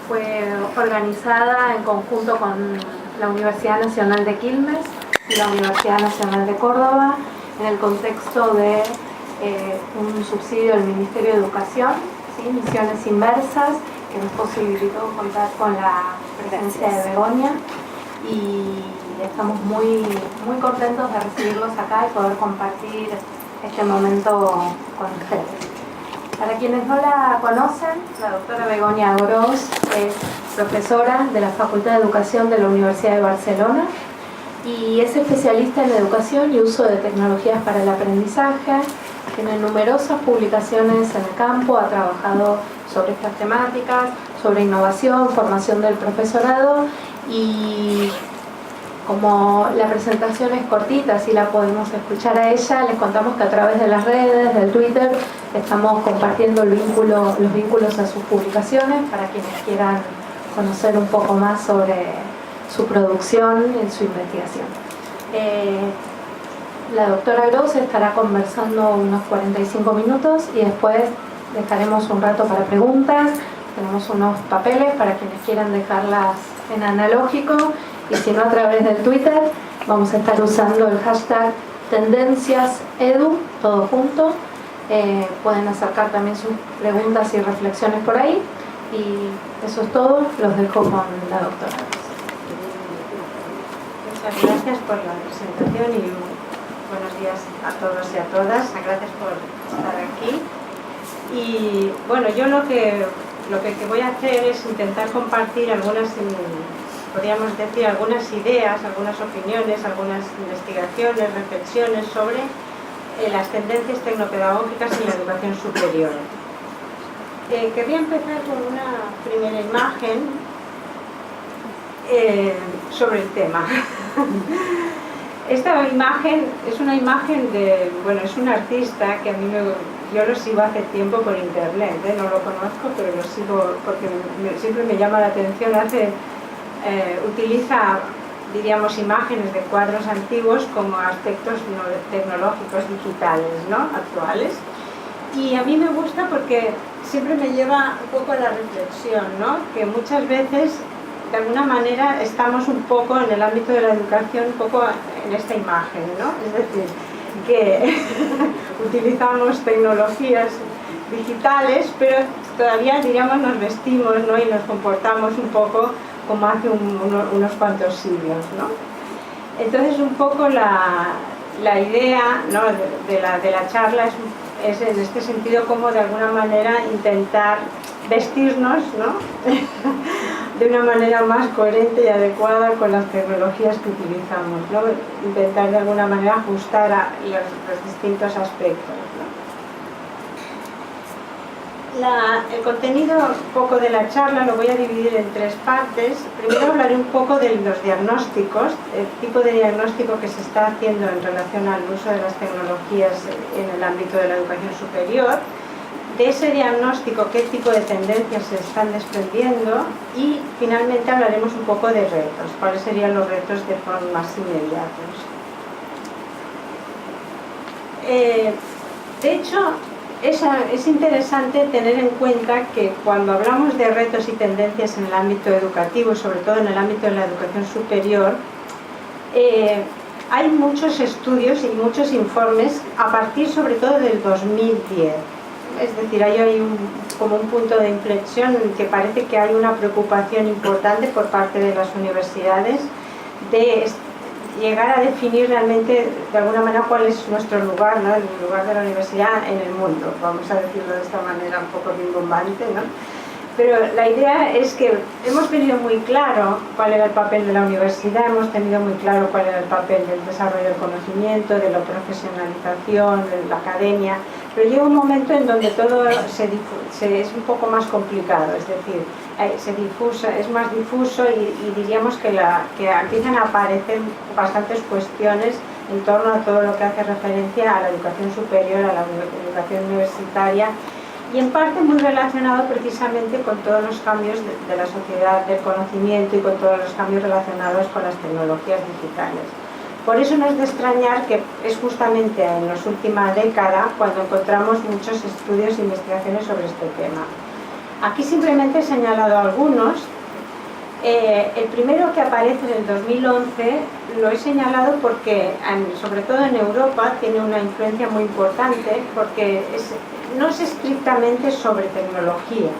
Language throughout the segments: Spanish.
fue organizada en conjunto con la Universidad Nacional de Quilmes y la Universidad Nacional de Córdoba en el contexto de un subsidio del Ministerio de Educación, ¿sí? Misiones Inversas, que nos posibilitó contar con la presencia de Begoña, y estamos muy contentos de recibirlos acá y poder compartir este momento con ustedes. Para quienes no la conocen, la doctora Begoña Gros es profesora de la Facultad de Educación de la Universidad de Barcelona y es especialista en educación y uso de tecnologías para el aprendizaje. Tiene numerosas publicaciones en el campo, ha trabajado sobre estas temáticas, sobre innovación, formación del profesorado, y como la presentación es cortita, así la podemos escuchar a ella, les contamos que a través de las redes, del Twitter, estamos compartiendo los vínculos a sus publicaciones para quienes quieran conocer un poco más sobre su producción y su investigación. La doctora Gros estará conversando unos 45 minutos y después dejaremos un rato para preguntas. Tenemos unos papeles para quienes quieran dejarlas en analógico, y si no, a través del Twitter vamos a estar usando el hashtag tendenciasedu, todo junto. Pueden acercar también sus preguntas y reflexiones por ahí, y eso es todo. Los dejo con la doctora. Muchas gracias por la presentación y buenos días a todos y a todas. Gracias por estar aquí. Y bueno, yo lo que voy a hacer es intentar compartir algunas, podríamos decir, algunas ideas, algunas opiniones, algunas investigaciones, reflexiones sobre las tendencias tecnopedagógicas en la educación superior. Quería empezar con una primera imagen sobre el tema. Esta imagen es una imagen de, bueno, es un artista que a mí yo lo sigo hace tiempo por internet, no lo conozco, pero lo sigo porque siempre me llama la atención. Utiliza, diríamos, imágenes de cuadros antiguos como aspectos tecnológicos digitales, ¿no?, actuales. Y a mí me gusta porque siempre me lleva un poco a la reflexión, ¿no?, que muchas veces de alguna manera estamos un poco en el ámbito de la educación, un poco en esta imagen, ¿no? Es decir, que utilizamos tecnologías digitales, pero todavía, diríamos, nos vestimos, ¿no?, y nos comportamos un poco como hace unos cuantos siglos, ¿no? Entonces, un poco la idea, ¿no?, de la charla es en este sentido, como de alguna manera intentar vestirnos, ¿no?, de una manera más coherente y adecuada con las tecnologías que utilizamos, ¿no? Intentar de alguna manera ajustar a los distintos aspectos, ¿no? El contenido un poco de la charla lo voy a dividir en tres partes. Primero hablaré un poco de los diagnósticos, el tipo de diagnóstico que se está haciendo en relación al uso de las tecnologías en el ámbito de la educación superior. De ese diagnóstico, qué tipo de tendencias se están desprendiendo, y finalmente hablaremos un poco de retos, cuáles serían los retos de forma más inmediatos. De hecho, es interesante tener en cuenta que cuando hablamos de retos y tendencias en el ámbito educativo, sobre todo en el ámbito de la educación superior, hay muchos estudios y muchos informes a partir sobre todo del 2010. Es decir, hay como un punto de inflexión en el que parece que hay una preocupación importante por parte de las universidades de llegar a definir realmente, de alguna manera, cuál es nuestro lugar, ¿no?, el lugar de la universidad en el mundo, vamos a decirlo de esta manera un poco rimbombante, ¿no? Pero la idea es que hemos tenido muy claro cuál era el papel de la universidad, hemos tenido muy claro cuál era el papel del desarrollo del conocimiento, de la profesionalización, de la academia, pero llega un momento en donde todo es un poco más complicado, es decir, es más difuso y diríamos que empiezan a aparecer bastantes cuestiones en torno a todo lo que hace referencia a la educación superior, a la educación universitaria, y en parte muy relacionado precisamente con todos los cambios de la sociedad del conocimiento y con todos los cambios relacionados con las tecnologías digitales. Por eso no es de extrañar que es justamente en la última década cuando encontramos muchos estudios e investigaciones sobre este tema. Aquí simplemente he señalado algunos. El primero que aparece en el 2011 lo he señalado porque, sobre todo en Europa, tiene una influencia muy importante porque no es estrictamente sobre tecnología,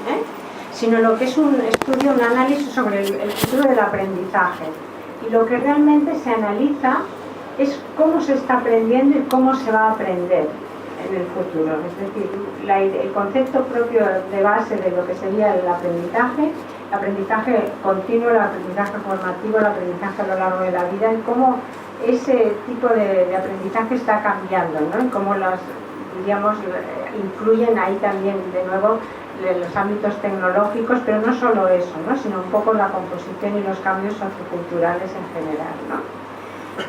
sino lo que es un estudio, un análisis sobre el futuro del aprendizaje. Y lo que realmente se analiza es cómo se está aprendiendo y cómo se va a aprender en el futuro. Es decir, el concepto propio de base de lo que sería el aprendizaje continuo, el aprendizaje formativo, el aprendizaje a lo largo de la vida, y cómo ese tipo de aprendizaje está cambiando, ¿no? Y cómo influyen ahí también de nuevo los ámbitos tecnológicos, pero no solo eso, ¿no? Sino un poco la composición y los cambios socioculturales en general, ¿no?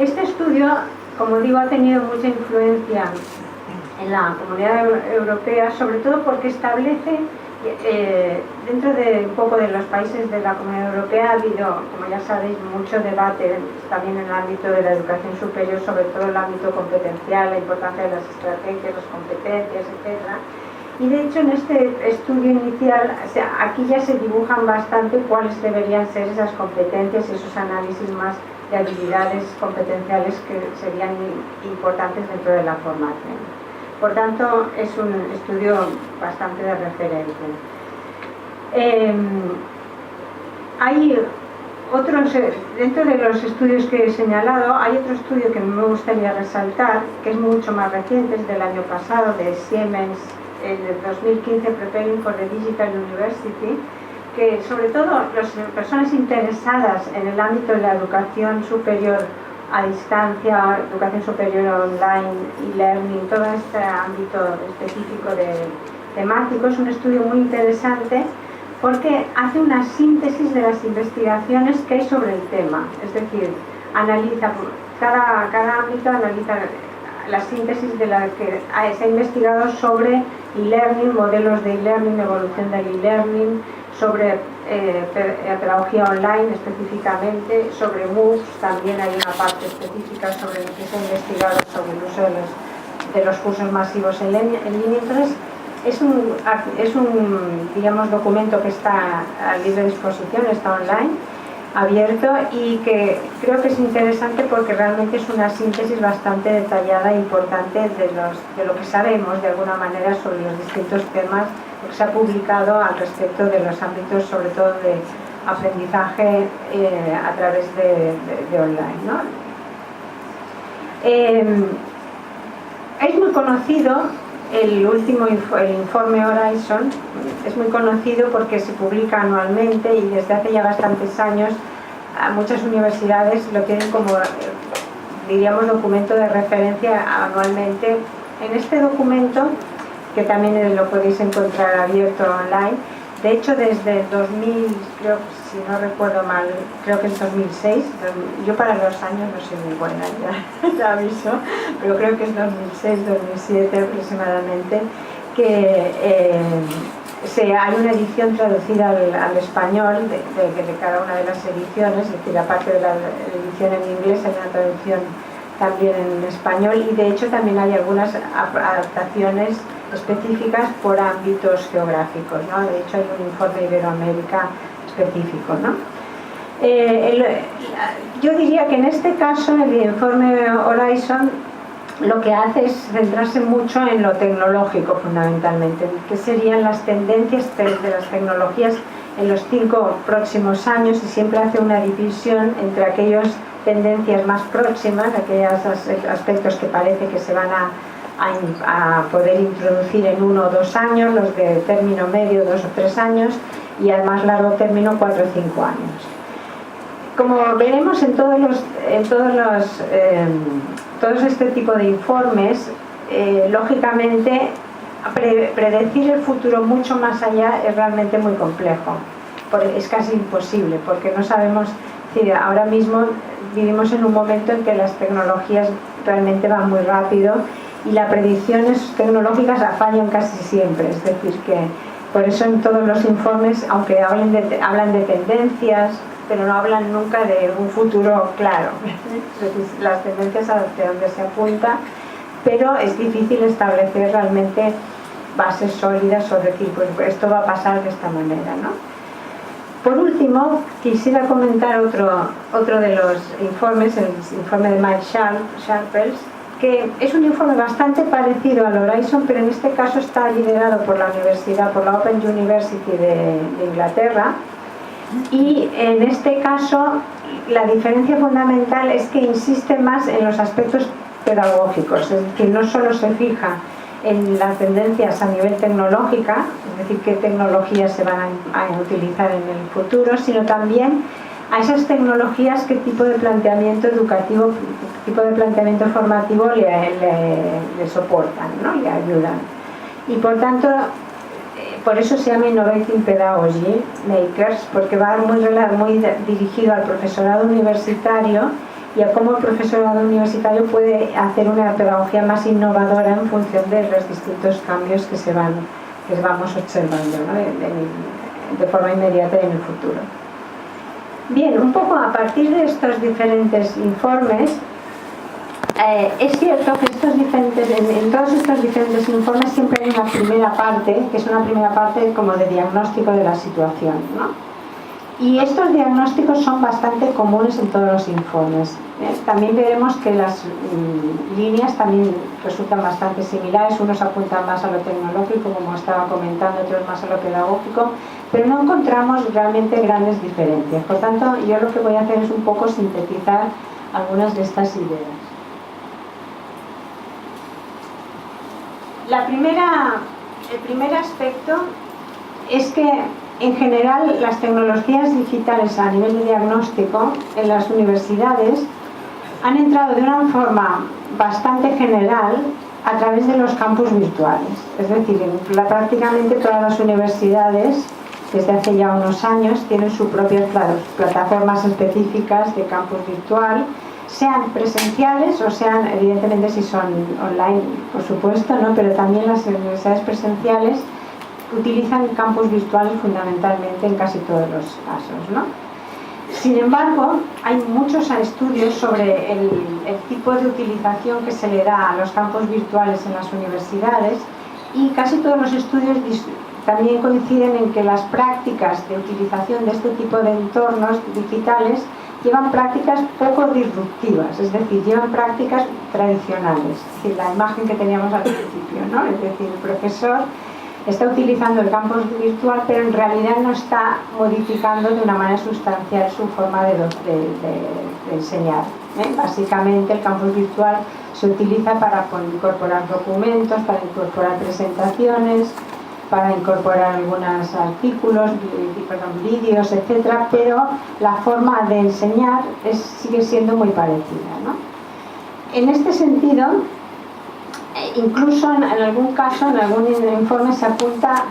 Este estudio, como digo, ha tenido mucha influencia en la Comunidad Europea, sobre todo porque establece, dentro de un poco de los países de la Comunidad Europea ha habido, como ya sabéis, mucho debate también en el ámbito de la educación superior, sobre todo el ámbito competencial, la importancia de las estrategias, las competencias, etc. Y de hecho en este estudio inicial, aquí ya se dibujan bastante cuáles deberían ser esas competencias y esos análisis más de habilidades competenciales que serían importantes dentro de la formación. Por tanto, es un estudio bastante de referencia. Hay otros, dentro de los estudios que he señalado, hay otro estudio que me gustaría resaltar, que es mucho más reciente, es del año pasado, de Siemens, el 2015, Preparing for the Digital University, que sobre todo las personas interesadas en el ámbito de la educación superior a distancia, educación superior online, e-learning, todo este ámbito específico temático, es un estudio muy interesante porque hace una síntesis de las investigaciones que hay sobre el tema, es decir, analiza cada ámbito, analiza la síntesis de la que se ha investigado sobre e-learning, modelos de e-learning, evolución del e-learning, sobre pedagogía online específicamente, sobre MOOCs, también hay una parte específica sobre lo que se ha investigado sobre el uso de los cursos masivos en línea. Entonces, es un digamos, documento que está a libre disposición, está online, abierto, y que creo que es interesante porque realmente es una síntesis bastante detallada e importante de lo que sabemos de alguna manera sobre los distintos temas que se ha publicado al respecto de los ámbitos, sobre todo de aprendizaje a través de online, ¿no? Es muy conocido el informe Horizon, es muy conocido porque se publica anualmente y desde hace ya bastantes años muchas universidades lo tienen como, diríamos, documento de referencia anualmente. En este documento, que también lo podéis encontrar abierto online, de hecho desde el 2000, creo, si no recuerdo mal, creo que es 2006, yo para los años no soy muy buena, ya aviso, pero creo que es 2006, 2007 aproximadamente, que hay una edición traducida al español de cada una de las ediciones, es decir, aparte de la edición en inglés hay una traducción también en español, y de hecho también hay algunas adaptaciones específicas por ámbitos geográficos, ¿no? De hecho hay un informe Iberoamérica específico, ¿no? Yo diría que en este caso el informe Horizon lo que hace es centrarse mucho en lo tecnológico fundamentalmente, que serían las tendencias de las tecnologías en los 5 próximos años, y siempre hace una división entre aquellas tendencias más próximas, aquellos aspectos que parece que se van a poder introducir en 1 o 2 años, los de término medio 2 o 3 años, y al más largo término 4 o 5 años. Como veremos en todos este tipo de informes, lógicamente predecir el futuro mucho más allá es realmente muy complejo, es casi imposible, porque no sabemos, ahora mismo vivimos en un momento en que las tecnologías realmente van muy rápido y las predicciones tecnológicas fallan casi siempre, es decir que por eso en todos los informes, aunque hablan de tendencias, pero no hablan nunca de un futuro claro, es decir, las tendencias hacia donde se apunta, pero es difícil establecer realmente bases sólidas o decir, pues esto va a pasar de esta manera, ¿no? Por último, quisiera comentar otro de los informes, el informe de Mike Sharples, que es un informe bastante parecido al Horizon, pero en este caso está liderado por la universidad, por la Open University de Inglaterra, y en este caso la diferencia fundamental es que insiste más en los aspectos pedagógicos, es decir, no solo se fija en las tendencias a nivel tecnológica, es decir, qué tecnologías se van a utilizar en el futuro, sino también a esas tecnologías, qué tipo de planteamiento educativo, qué tipo de planteamiento formativo le soportan, ¿no? Le ayudan. Y por tanto, por eso se llama Innovating Pedagogy Makers, porque va muy dirigido al profesorado universitario y a cómo el profesorado universitario puede hacer una pedagogía más innovadora en función de los distintos cambios que vamos observando, ¿no? de forma inmediata y en el futuro. Bien, un poco a partir de estos diferentes informes, es cierto que en todos estos diferentes informes siempre hay una primera parte, que es una primera parte como de diagnóstico de la situación, ¿no? Y estos diagnósticos son bastante comunes en todos los informes. También veremos que las líneas también resultan bastante similares, unos apuntan más a lo tecnológico, como estaba comentando, otros más a lo pedagógico, pero no encontramos realmente grandes diferencias. Por tanto, yo lo que voy a hacer es un poco sintetizar algunas de estas ideas. El primer aspecto es que en general las tecnologías digitales a nivel de diagnóstico en las universidades han entrado de una forma bastante general a través de los campus virtuales. Es decir, prácticamente todas las universidades desde hace ya unos años tienen sus propias plataformas específicas de campus virtual, sean presenciales o sean, evidentemente si son online, por supuesto, ¿no? Pero también las universidades presenciales utilizan campus virtuales fundamentalmente en casi todos los casos, ¿no? Sin embargo, hay muchos estudios sobre el tipo de utilización que se le da a los campus virtuales en las universidades, y casi todos los estudios también coinciden en que las prácticas de utilización de este tipo de entornos digitales llevan prácticas poco disruptivas, es decir, llevan prácticas tradicionales, es decir, la imagen que teníamos al principio, ¿no? Es decir, el profesor está utilizando el campus virtual, pero en realidad no está modificando de una manera sustancial su forma de enseñar. Básicamente el campus virtual se utiliza para incorporar documentos, para incorporar presentaciones, para incorporar algunos artículos, vídeos, etcétera, pero la forma de enseñar sigue siendo muy parecida, ¿no? En este sentido, incluso en algún caso, en algún informe se apunta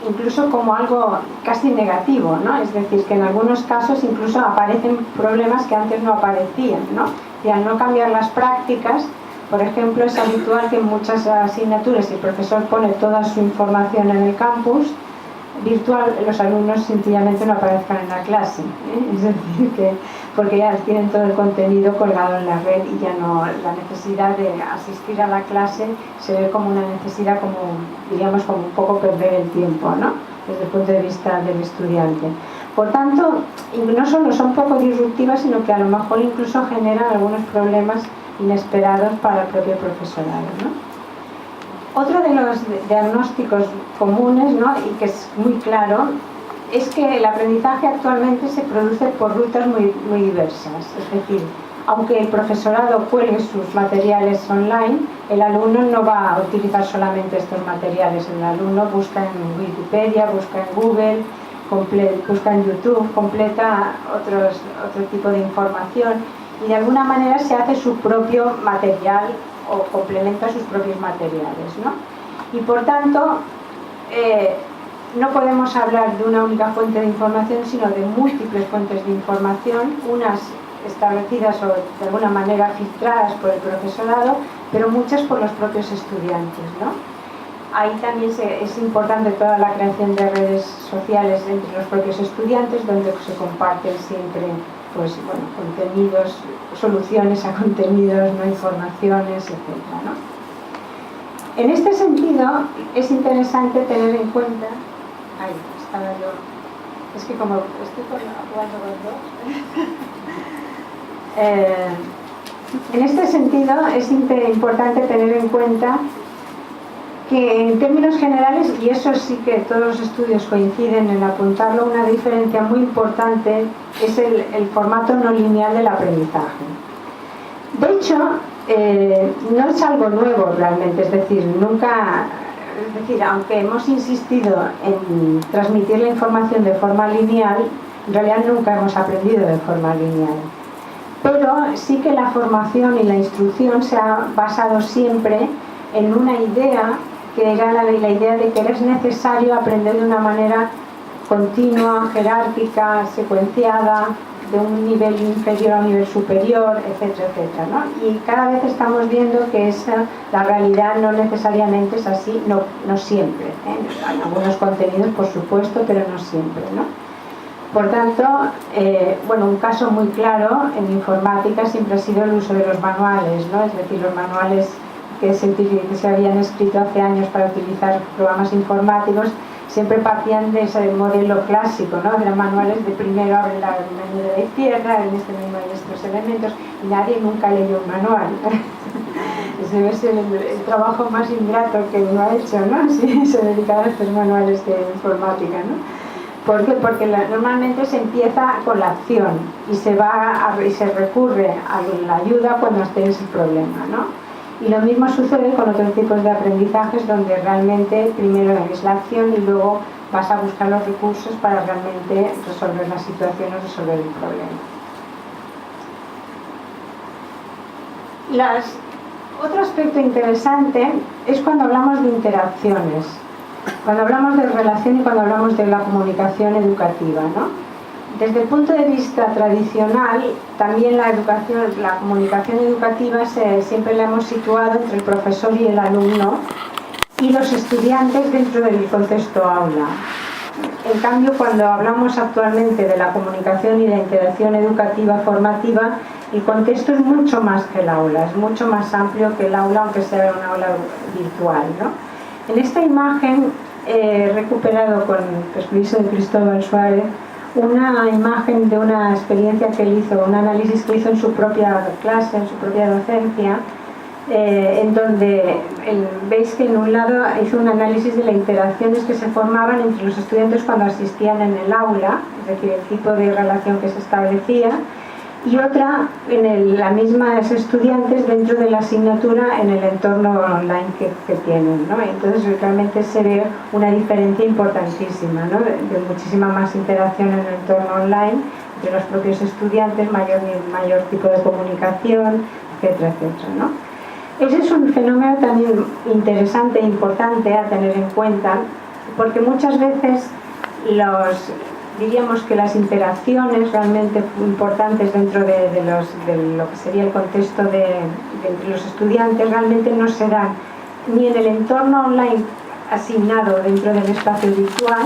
incluso como algo casi negativo, ¿no? Es decir, que en algunos casos incluso aparecen problemas que antes no aparecían, ¿no? Y al no cambiar las prácticas, por ejemplo, es habitual que en muchas asignaturas, si el profesor pone toda su información en el campus virtual, los alumnos sencillamente no aparezcan en la clase, ¿eh? Es decir, que porque ya tienen todo el contenido colgado en la red y ya no, la necesidad de asistir a la clase se ve como una necesidad, como diríamos, como un poco perder el tiempo, ¿no? Desde el punto de vista del estudiante. Por tanto, no solo son poco disruptivas, sino que a lo mejor incluso generan algunos problemas inesperados para el propio profesorado, ¿no? Otro de los diagnósticos comunes, ¿no? Y que es muy claro, es que el aprendizaje actualmente se produce por rutas muy diversas. Es decir, aunque el profesorado cuelgue sus materiales online, el alumno no va a utilizar solamente estos materiales. El alumno busca en Wikipedia, busca en Google, busca en YouTube, completa otro tipo de información y de alguna manera se hace su propio material o complementa sus propios materiales, ¿no? Y por tanto, no podemos hablar de una única fuente de información, sino de múltiples fuentes de información, unas establecidas o de alguna manera filtradas por el profesorado, pero muchas por los propios estudiantes, ¿no? Ahí también es importante toda la creación de redes sociales entre los propios estudiantes, donde se comparten siempre, pues, bueno, contenidos, soluciones a contenidos, no informaciones, etc., ¿no? En este sentido, es interesante tener en cuenta... Ay, estaba yo... Es que como estoy jugando con dos... en este sentido, es importante tener en cuenta que en términos generales, y eso sí que todos los estudios coinciden en apuntarlo, una diferencia muy importante es el formato no lineal del aprendizaje. De hecho, no es algo nuevo realmente, es decir, aunque hemos insistido en transmitir la información de forma lineal, en realidad nunca hemos aprendido de forma lineal. Pero sí que la formación y la instrucción se ha basado siempre en una idea que era la idea de que es necesario aprender de una manera continua, jerárquica, secuenciada, de un nivel inferior a un nivel superior, etcétera, etcétera, ¿no? Y cada vez estamos viendo que la realidad no necesariamente es así, no siempre, ¿eh? Hay algunos contenidos, por supuesto, pero no siempre, ¿no? Por tanto, un caso muy claro en informática siempre ha sido el uso de los manuales, ¿no? Es decir, los manuales que se habían escrito hace años para utilizar programas informáticos siempre partían de ese modelo clásico, ¿no? Eran manuales de primero abre el menú de la izquierda, en este menú hay estos elementos, y nadie nunca leyó un manual. Ese debe ser el trabajo más ingrato que uno ha hecho, ¿no? Si se dedicara a estos manuales de informática, ¿no? ¿Por qué? Porque normalmente se empieza con la acción y se recurre a la ayuda cuando estés el problema, ¿no? Y lo mismo sucede con otros tipos de aprendizajes donde realmente primero es la acción y luego vas a buscar los recursos para realmente resolver la situación o resolver el problema. Otro aspecto interesante es cuando hablamos de interacciones, cuando hablamos de relación y cuando hablamos de la comunicación educativa, ¿no? Desde el punto de vista tradicional, también la comunicación educativa siempre la hemos situado entre el profesor y el alumno y los estudiantes dentro del contexto aula. En cambio, cuando hablamos actualmente de la comunicación y la interacción educativa formativa, el contexto es mucho más que el aula, es mucho más amplio que el aula, aunque sea una aula virtual, ¿no? En esta imagen he recuperado con permiso de Cristóbal Suárez una imagen de una experiencia que él hizo, un análisis que hizo en su propia clase, en su propia docencia, en donde veis que en un lado hizo un análisis de las interacciones que se formaban entre los estudiantes cuando asistían en el aula, es decir, el tipo de relación que se establecía, y otra en las mismas estudiantes dentro de la asignatura en el entorno online que tienen, ¿no? Entonces realmente se ve una diferencia importantísima, ¿no? de muchísima más interacción en el entorno online entre los propios estudiantes, mayor tipo de comunicación, etcétera, etcétera, ¿no? Ese es un fenómeno también interesante e importante a tener en cuenta, porque muchas veces diríamos que las interacciones realmente importantes dentro de lo que sería el contexto entre los estudiantes realmente no se dan ni en el entorno online asignado dentro del espacio virtual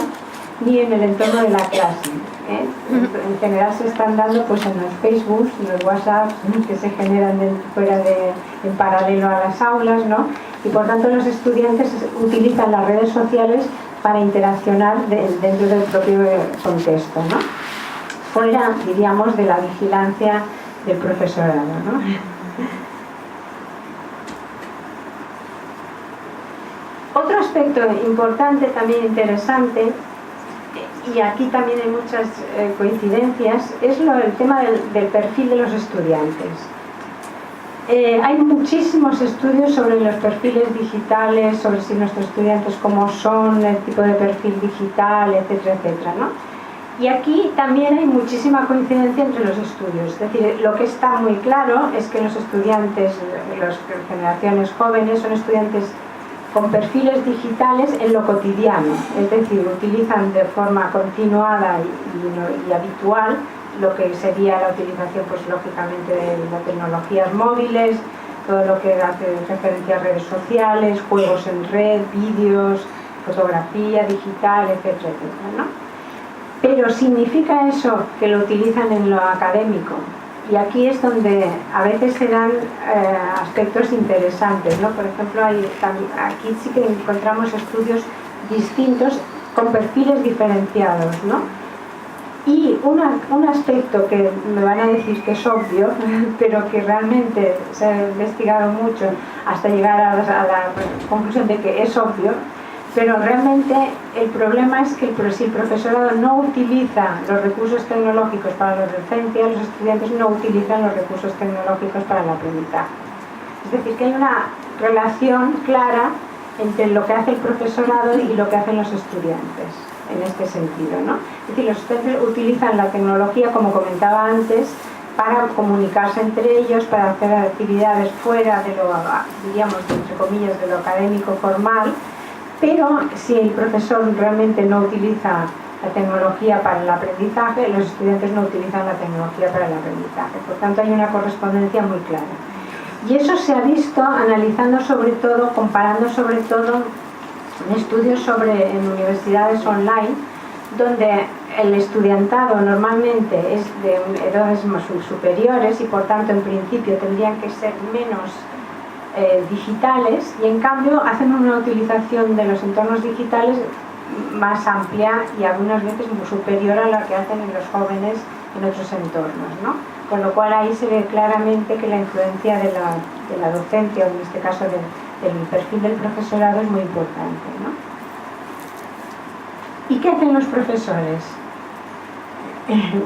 ni en el entorno de la clase, ¿eh? En general se están dando pues en los Facebook, en los WhatsApp que se generan en paralelo a las aulas, ¿no? Y por tanto los estudiantes utilizan las redes sociales para interaccionar dentro del propio contexto, ¿no? Fuera, diríamos, de la vigilancia del profesorado, ¿no? Otro aspecto importante, también interesante, y aquí también hay muchas coincidencias, es el tema del perfil de los estudiantes. Hay muchísimos estudios sobre los perfiles digitales, sobre si nuestros estudiantes cómo son, el tipo de perfil digital, etcétera, etcétera, ¿no? Y aquí también hay muchísima coincidencia entre los estudios. Es decir, lo que está muy claro es que los estudiantes, las generaciones jóvenes, son estudiantes con perfiles digitales en lo cotidiano, es decir, utilizan de forma continuada y habitual lo que sería la utilización, pues lógicamente, de las tecnologías móviles, todo lo que hace referencia a redes sociales, juegos en red, vídeos, fotografía digital, etcétera, etcétera, ¿no? Pero ¿significa eso que lo utilizan en lo académico Y aquí es donde a veces se dan aspectos interesantes, ¿no? Por ejemplo, aquí sí que encontramos estudios distintos con perfiles diferenciados, ¿no? Y un aspecto que me van a decir que es obvio, pero que realmente se ha investigado mucho hasta llegar a la conclusión de que es obvio, pero realmente el problema es que si el profesorado no utiliza los recursos tecnológicos para la docencia, los estudiantes no utilizan los recursos tecnológicos para el aprendizaje. Es decir, que hay una relación clara entre lo que hace el profesorado y lo que hacen los estudiantes, en este sentido, ¿no? Es decir, los estudiantes utilizan la tecnología, como comentaba antes, para comunicarse entre ellos, para hacer actividades fuera de lo, diríamos, entre comillas, de lo académico formal, pero si el profesor realmente no utiliza la tecnología para el aprendizaje, los estudiantes no utilizan la tecnología para el aprendizaje. Por tanto, hay una correspondencia muy clara. Y eso se ha visto analizando sobre todo, comparando sobre todo en estudios en universidades online, donde el estudiantado normalmente es de edades más superiores y por tanto en principio tendrían que ser menos digitales, y en cambio hacen una utilización de los entornos digitales más amplia y algunas veces muy superior a la que hacen en los jóvenes en otros entornos, ¿no? Con lo cual ahí se ve claramente que la influencia de la docencia, o en este caso del perfil del profesorado, es muy importante, ¿no? ¿Y qué hacen los profesores?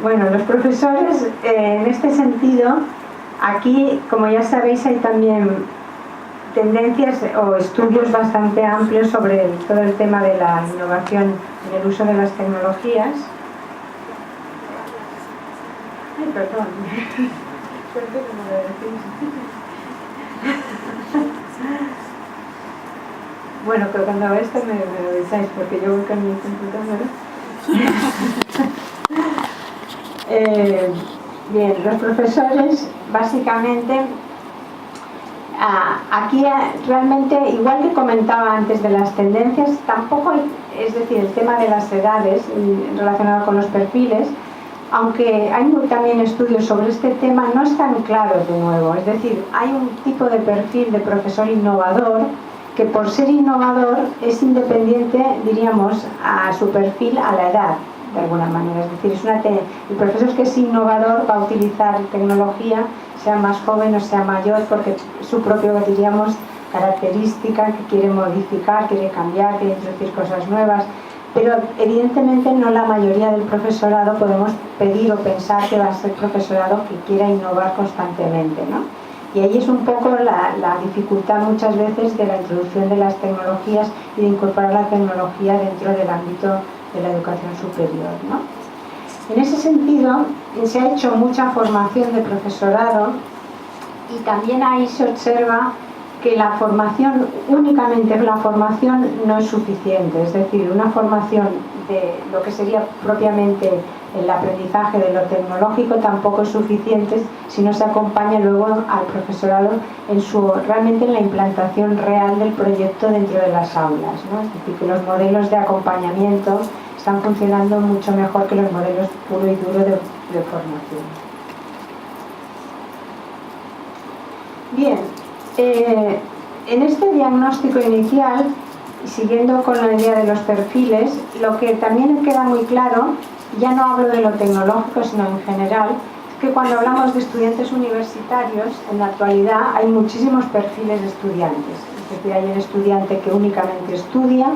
Bueno, los profesores, en este sentido, aquí, como ya sabéis, hay también tendencias o estudios bastante amplios sobre todo el tema de la innovación en el uso de las tecnologías. Ay, perdón. Suerte que me lo decís. Bueno, pero cuando esto me lo avisáis, porque yo voy con mi computadora. Bien, los profesores, básicamente, aquí realmente, igual que comentaba antes de las tendencias, tampoco hay, es decir, el tema de las edades relacionado con los perfiles, aunque hay también estudios sobre este tema, no es tan claro de nuevo. Es decir, hay un tipo de perfil de profesor innovador que por ser innovador es independiente, diríamos, a su perfil, a la edad, de alguna manera. Es decir, el profesor que es innovador va a utilizar tecnología, sea más joven o sea mayor, porque es su propia, diríamos, característica que quiere modificar, quiere cambiar, quiere introducir cosas nuevas. Pero evidentemente no la mayoría del profesorado podemos pedir o pensar que va a ser profesorado que quiera innovar constantemente, ¿no? Y ahí es un poco la dificultad muchas veces de la introducción de las tecnologías y de incorporar la tecnología dentro del ámbito de la educación superior, ¿no? En ese sentido, se ha hecho mucha formación de profesorado y también ahí se observa que la formación, únicamente la formación no es suficiente. Es decir, una formación de lo que sería propiamente el aprendizaje de lo tecnológico tampoco es suficiente si no se acompaña luego al profesorado realmente en la implantación real del proyecto dentro de las aulas, ¿no? Es decir, que los modelos de acompañamiento están funcionando mucho mejor que los modelos puro y duro de formación. Bien, en este diagnóstico inicial, siguiendo con la idea de los perfiles, lo que también queda muy claro, ya no hablo de lo tecnológico, sino en general, es que cuando hablamos de estudiantes universitarios, en la actualidad hay muchísimos perfiles de estudiantes. Es decir, hay el estudiante que únicamente estudia,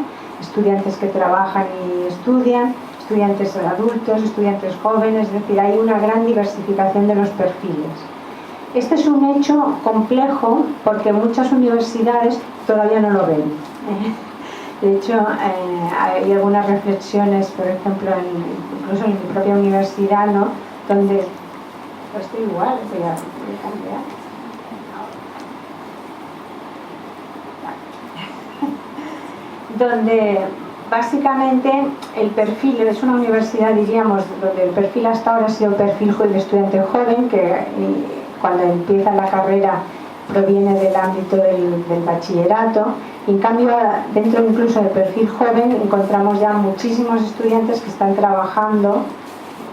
estudiantes que trabajan y estudian, estudiantes adultos, estudiantes jóvenes, es decir, hay una gran diversificación de los perfiles. Este es un hecho complejo porque muchas universidades todavía no lo ven. De hecho, hay algunas reflexiones, por ejemplo, incluso en mi propia universidad, ¿no? Donde estoy igual, voy a cambiar. Donde básicamente el perfil es una universidad, diríamos, donde el perfil hasta ahora ha sido el perfil del estudiante joven, que cuando empieza la carrera proviene del ámbito del bachillerato. Y en cambio, dentro incluso del perfil joven, encontramos ya muchísimos estudiantes que están trabajando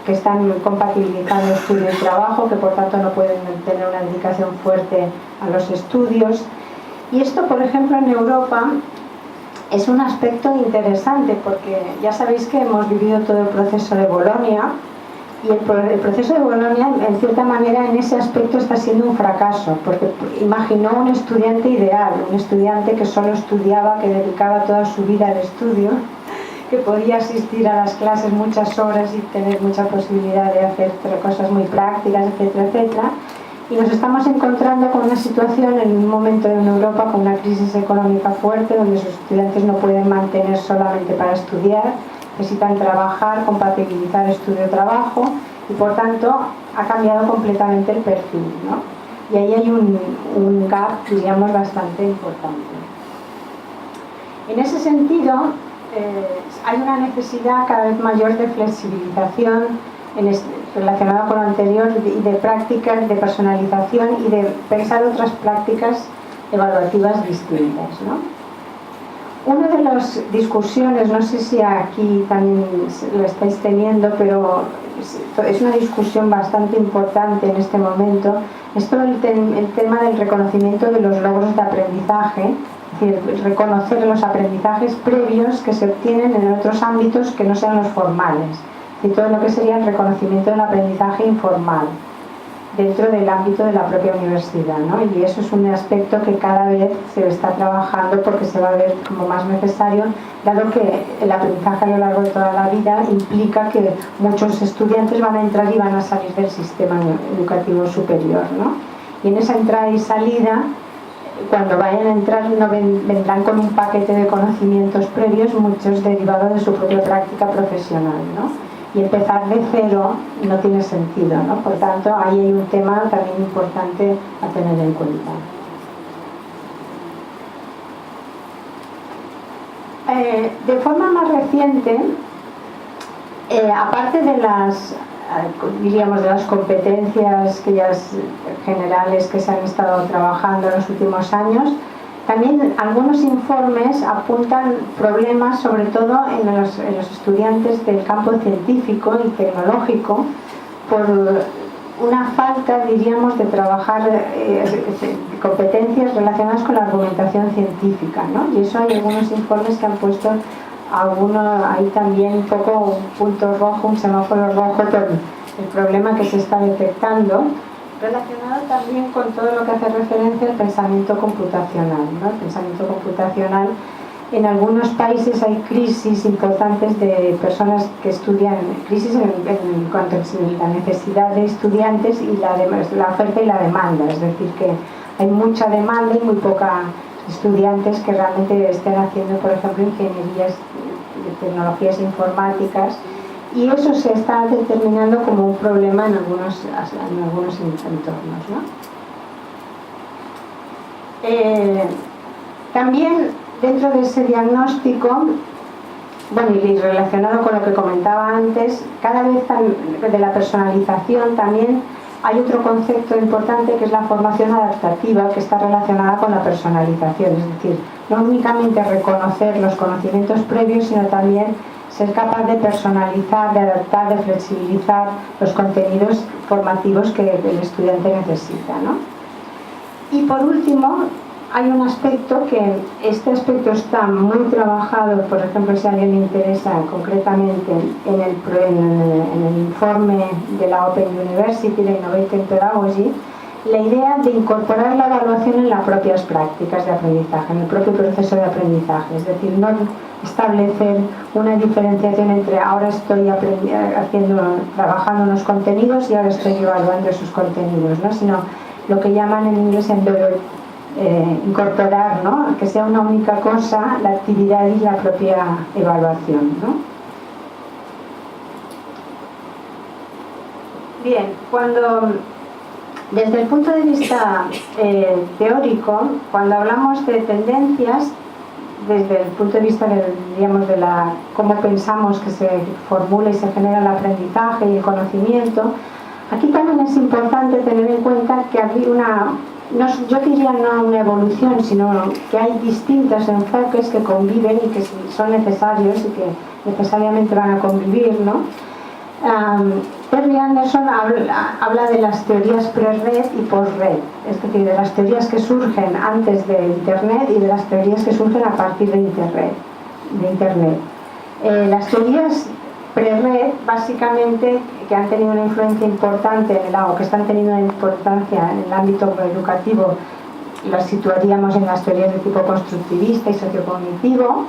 que están compatibilizando estudio y trabajo, que por tanto no pueden tener una dedicación fuerte a los estudios. Y esto, por ejemplo, en Europa es un aspecto interesante, porque ya sabéis que hemos vivido todo el proceso de Bolonia, y el proceso de Bolonia, en cierta manera, en ese aspecto está siendo un fracaso, porque imaginó un estudiante ideal, un estudiante que solo estudiaba, que dedicaba toda su vida al estudio, que podía asistir a las clases muchas horas y tener mucha posibilidad de hacer cosas muy prácticas, etcétera, etcétera. Y nos estamos encontrando con una situación en un momento en Europa con una crisis económica fuerte, donde sus estudiantes no pueden mantener solamente para estudiar, necesitan trabajar, compatibilizar estudio-trabajo, y por tanto ha cambiado completamente el perfil, ¿no? Y ahí hay un gap, diríamos, bastante importante. En ese sentido, hay una necesidad cada vez mayor de flexibilización relacionada con lo anterior, y de prácticas de personalización y de pensar otras prácticas evaluativas distintas, ¿no? Una de las discusiones, no sé si aquí también lo estáis teniendo, pero es una discusión bastante importante en este momento, es todo el tema del reconocimiento de los logros de aprendizaje, es decir, reconocer los aprendizajes previos que se obtienen en otros ámbitos que no sean los formales, y todo lo que sería el reconocimiento del aprendizaje informal dentro del ámbito de la propia universidad, ¿no? Y eso es un aspecto que cada vez se está trabajando, porque se va a ver como más necesario, dado que el aprendizaje a lo largo de toda la vida implica que muchos estudiantes van a entrar y van a salir del sistema educativo superior, ¿no? Y en esa entrada y salida, cuando vayan a entrar, no vendrán con un paquete de conocimientos previos, muchos derivados de su propia práctica profesional, ¿no? Y empezar de cero no tiene sentido, ¿no? Por tanto, ahí hay un tema también importante a tener en cuenta. De forma más reciente, aparte de las, diríamos, de las competencias generales que se han estado trabajando en los últimos años, también algunos informes apuntan problemas, sobre todo en los estudiantes del campo científico y tecnológico, por una falta, diríamos, de trabajar competencias relacionadas con la argumentación científica, ¿no? Y eso hay algunos informes que han puesto ahí también un poco un punto rojo, un semáforo rojo por el problema que se está detectando, relacionado también con todo lo que hace referencia al pensamiento computacional, ¿no? El pensamiento computacional, en algunos países hay crisis importantes de personas que estudian, crisis en cuanto a la necesidad de estudiantes y la oferta y la demanda, es decir, que hay mucha demanda y muy poca estudiantes que realmente estén haciendo, por ejemplo, ingenierías de tecnologías informáticas. Y eso se está determinando como un problema en algunos entornos, ¿no? También dentro de ese diagnóstico, bueno, y relacionado con lo que comentaba antes, cada vez de la personalización también hay otro concepto importante, que es la formación adaptativa, que está relacionada con la personalización, es decir, no únicamente reconocer los conocimientos previos, sino también ser capaz de personalizar, de adaptar, de flexibilizar los contenidos formativos que el estudiante necesita, ¿no? Y por último, hay un aspecto que este aspecto está muy trabajado, por ejemplo, si a alguien le interesa concretamente en el informe de la Open University, de Innovative Pedagogy, la idea de incorporar la evaluación en las propias prácticas de aprendizaje, en el propio proceso de aprendizaje, es decir, no establecer una diferenciación entre ahora estoy trabajando unos contenidos y ahora estoy evaluando esos contenidos, ¿no? Sino lo que llaman en inglés incorporar, ¿no? Que sea una única cosa la actividad y la propia evaluación, ¿no? Bien, desde el punto de vista teórico, cuando hablamos de tendencias, desde el punto de vista digamos, de cómo pensamos que se formula y se genera el aprendizaje y el conocimiento, aquí también es importante tener en cuenta que hay yo diría no una evolución, sino que hay distintos enfoques que conviven y que son necesarios y que necesariamente van a convivir, ¿no? Terry Anderson habla de las teorías pre-red y post-red, es decir, de las teorías que surgen antes de Internet y de las teorías que surgen a partir de Internet. Las teorías pre-red, básicamente, que han tenido una influencia importante o que están teniendo una importancia en el ámbito educativo, las situaríamos en las teorías de tipo constructivista y sociocognitivo,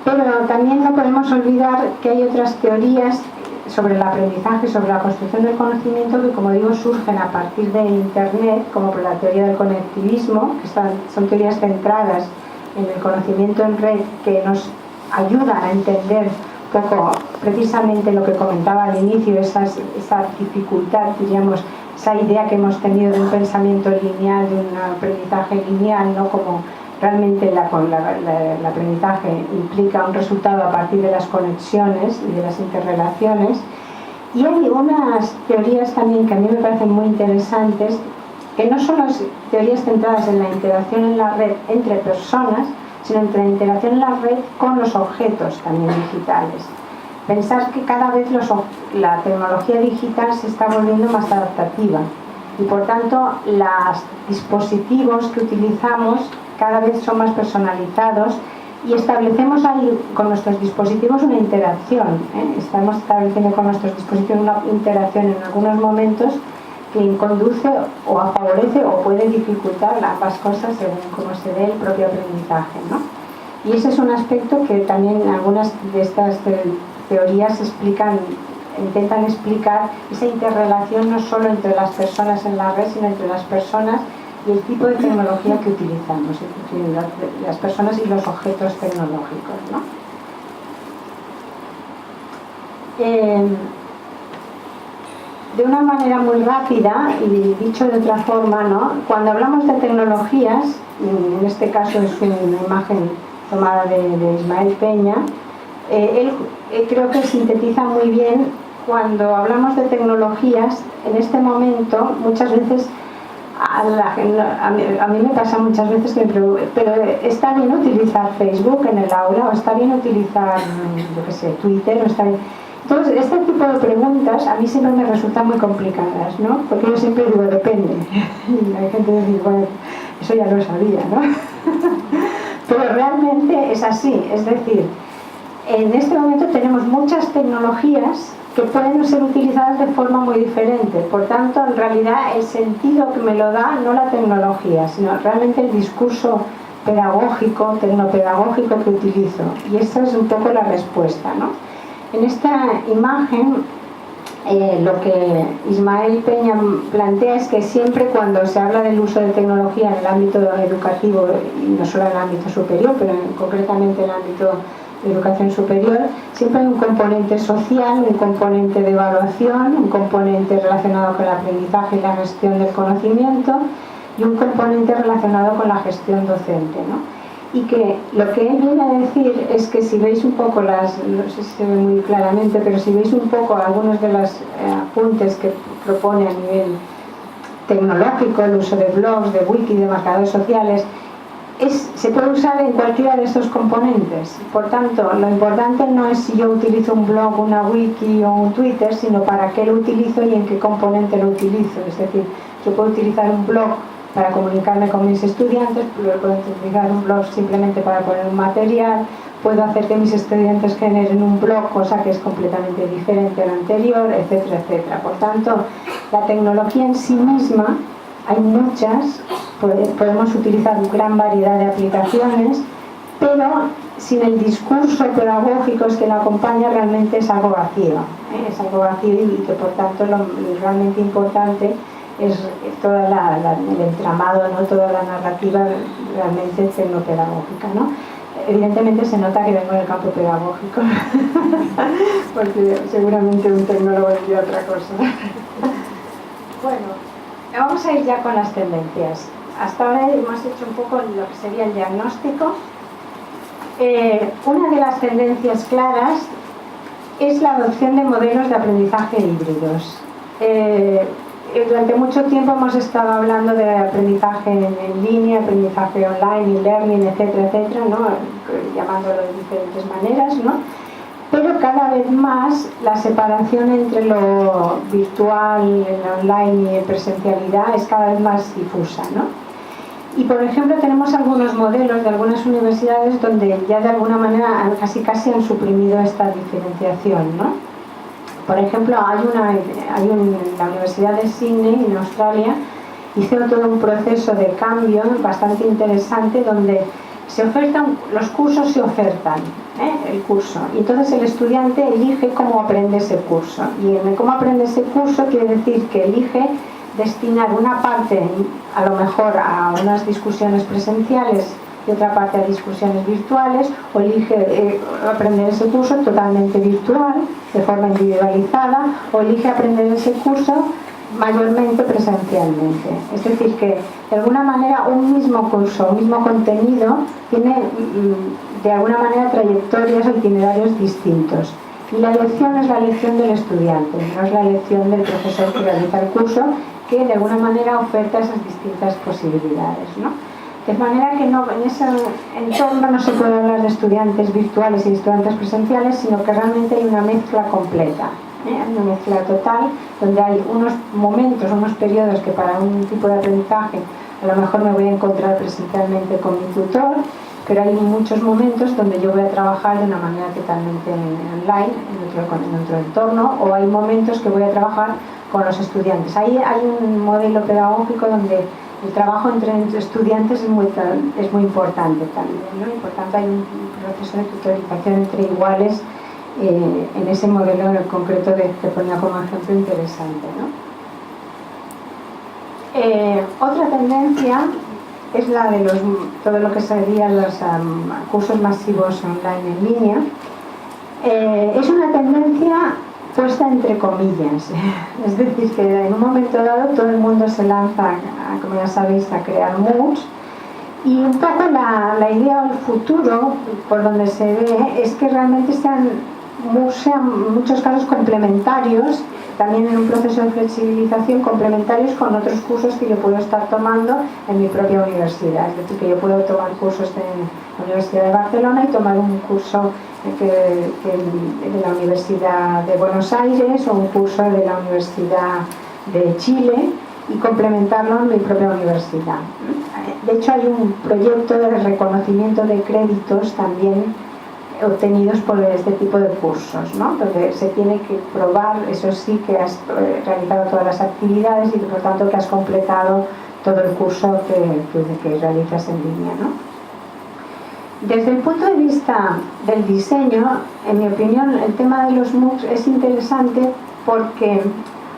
pero también no podemos olvidar que hay otras teorías sobre el aprendizaje, sobre la construcción del conocimiento, que, como digo, surgen a partir de Internet, como por la teoría del conectivismo, que son teorías centradas en el conocimiento en red, que nos ayudan a entender un poco precisamente lo que comentaba al inicio, esa dificultad, diríamos, esa idea que hemos tenido de un pensamiento lineal, de un aprendizaje lineal, ¿no? Como realmente el aprendizaje implica un resultado a partir de las conexiones y de las interrelaciones. Y hay unas teorías también que a mí me parecen muy interesantes, que no son las teorías centradas en la interacción en la red entre personas, sino entre la interacción en la red con los objetos también digitales. Pensar que cada vez la tecnología digital se está volviendo más adaptativa y, por tanto, los dispositivos que utilizamos cada vez son más personalizados y establecemos ahí con nuestros dispositivos una interacción. Estamos estableciendo con nuestros dispositivos una interacción en algunos momentos que conduce o favorece o puede dificultar ambas cosas según cómo se dé el propio aprendizaje, ¿no? Y ese es un aspecto que también algunas de estas teorías intentan explicar esa interrelación no solo entre las personas en la red, sino entre las personas y el tipo de tecnología que utilizamos, las personas y los objetos tecnológicos, ¿no? De una manera muy rápida y dicho de otra forma, ¿no? Cuando hablamos de tecnologías, en este caso es una imagen tomada de Ismael Peña, él creo que sintetiza muy bien. Cuando hablamos de tecnologías, en este momento muchas veces a mí me pasa muchas veces que me pregunto, pero ¿está bien utilizar Facebook en el aula? ¿O está bien utilizar, yo qué sé, Twitter? ¿O está bien? Entonces, este tipo de preguntas a mí siempre me resultan muy complicadas, ¿no? Porque yo siempre digo, depende. Y hay gente que dice, bueno, eso ya lo sabía, ¿no? Pero realmente es así, es decir, en este momento tenemos muchas tecnologías que pueden ser utilizadas de forma muy diferente. Por tanto, en realidad el sentido que me lo da no la tecnología, sino realmente el discurso pedagógico, tecnopedagógico que utilizo. Y esa es un poco la respuesta, ¿no? En esta imagen, lo que Ismael Peña plantea es que siempre cuando se habla del uso de tecnología en el ámbito educativo, y no solo en el ámbito superior, pero concretamente en el ámbito de educación superior, siempre hay un componente social, un componente de evaluación, un componente relacionado con el aprendizaje y la gestión del conocimiento y un componente relacionado con la gestión docente, ¿no? Y que lo que él viene a decir es que si veis un poco no sé si se ve muy claramente, pero si veis un poco algunos de los apuntes que propone a nivel tecnológico, el uso de blogs, de wiki, de marcadores sociales, se puede usar en cualquiera de estos componentes. Por tanto, lo importante no es si yo utilizo un blog, una wiki o un Twitter, sino para qué lo utilizo y en qué componente lo utilizo. Es decir, yo puedo utilizar un blog para comunicarme con mis estudiantes, puedo utilizar un blog simplemente para poner un material, puedo hacer que mis estudiantes generen un blog, cosa que es completamente diferente a lo anterior, etcétera, etcétera. Por tanto, la tecnología en sí misma, hay muchas, podemos utilizar una gran variedad de aplicaciones, pero sin el discurso pedagógico que la acompaña realmente es algo vacío, es algo vacío y que por tanto lo realmente importante es todo el entramado, ¿no? Toda la narrativa realmente tecnopedagógica, ¿no? Evidentemente se nota que vengo del campo pedagógico porque seguramente un tecnólogo diría otra cosa. Bueno, vamos a ir ya con las tendencias. Hasta ahora hemos hecho un poco lo que sería el diagnóstico. Una de las tendencias claras es la adopción de modelos de aprendizaje híbridos. Durante mucho tiempo hemos estado hablando de aprendizaje en línea, aprendizaje online, e-learning, etcétera, etcétera, ¿no? Llamándolo de diferentes maneras, ¿no? pero cada vez más la separación entre lo virtual, el online y la presencialidad es cada vez más difusa, ¿no? Y por ejemplo tenemos algunos modelos de algunas universidades donde ya de alguna manera casi han suprimido esta diferenciación, ¿no? Por ejemplo, la Universidad de Sydney en Australia hizo todo un proceso de cambio bastante interesante donde los cursos se ofertan, el curso, y entonces el estudiante elige cómo aprende ese curso, y en cómo aprende ese curso quiere decir que elige destinar una parte a lo mejor a unas discusiones presenciales y otra parte a discusiones virtuales, o elige aprender ese curso totalmente virtual, de forma individualizada, o elige aprender ese curso mayormente presencialmente. Es decir, que de alguna manera un mismo curso, un mismo contenido tiene de alguna manera trayectorias o itinerarios distintos. Y la elección es la elección del estudiante, no es la elección del profesor que realiza el curso, que de alguna manera oferta esas distintas posibilidades, ¿no? De manera que en ese entorno no se puede hablar de estudiantes virtuales y estudiantes presenciales, sino que realmente hay una mezcla completa, una mezcla total, donde hay unos momentos, unos periodos que para un tipo de aprendizaje a lo mejor me voy a encontrar presencialmente con mi tutor, pero hay muchos momentos donde yo voy a trabajar de una manera totalmente online, en otro entorno, o hay momentos que voy a trabajar con los estudiantes. Ahí hay un modelo pedagógico donde el trabajo entre estudiantes es muy importante también, ¿no? Y por tanto hay un proceso de tutorización entre iguales en ese modelo concreto que ponía como ejemplo interesante, ¿no? Otra tendencia es la de todo lo que serían los cursos masivos online en línea. Es una tendencia puesta entre comillas, es decir, que en un momento dado todo el mundo se lanza, como ya sabéis, a crear MOOCs, y un poco la idea del futuro, por donde se ve, es que realmente sean en muchos casos complementarios, también en un proceso de flexibilización, complementarios con otros cursos que yo puedo estar tomando en mi propia universidad. Es decir, que yo puedo tomar cursos de la Universidad de Barcelona y tomar un curso de la Universidad de Buenos Aires o un curso de la Universidad de Chile y complementarlo en mi propia universidad. De hecho, hay un proyecto de reconocimiento de créditos también obtenidos por este tipo de cursos, ¿no? Donde se tiene que probar, eso sí, que has realizado todas las actividades y que por tanto que has completado todo el curso que realizas en línea, ¿no? Desde el punto de vista del diseño, en mi opinión, el tema de los MOOCs es interesante porque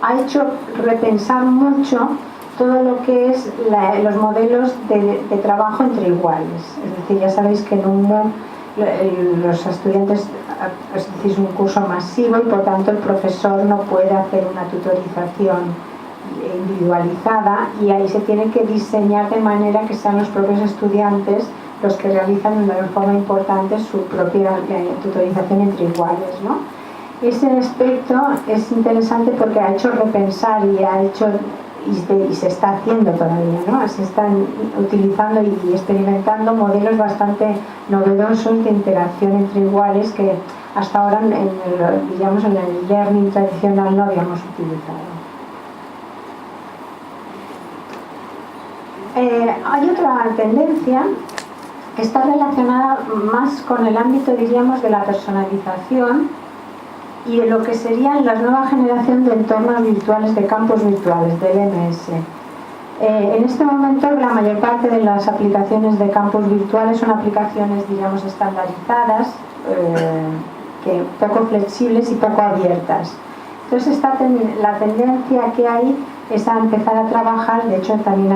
ha hecho repensar mucho todo lo que es los modelos de trabajo entre iguales. Es decir, ya sabéis que en un MOOC los estudiantes, es decir, es un curso masivo y por tanto el profesor no puede hacer una tutorización individualizada, y ahí se tiene que diseñar de manera que sean los propios estudiantes los que realizan de forma importante su propia tutorización entre iguales, ¿no? Ese aspecto es interesante porque ha hecho repensar y se está haciendo todavía, ¿no? Se están utilizando y experimentando modelos bastante novedosos de interacción entre iguales que hasta ahora en el learning tradicional no habíamos utilizado. Hay otra tendencia que está relacionada más con el ámbito, diríamos, de la personalización y de lo que serían la nueva generación de entornos virtuales, de campus virtuales, del MS. En este momento la mayor parte de las aplicaciones de campus virtuales son aplicaciones, digamos, estandarizadas, poco flexibles y poco abiertas. Entonces la tendencia que hay es a empezar a trabajar, de hecho también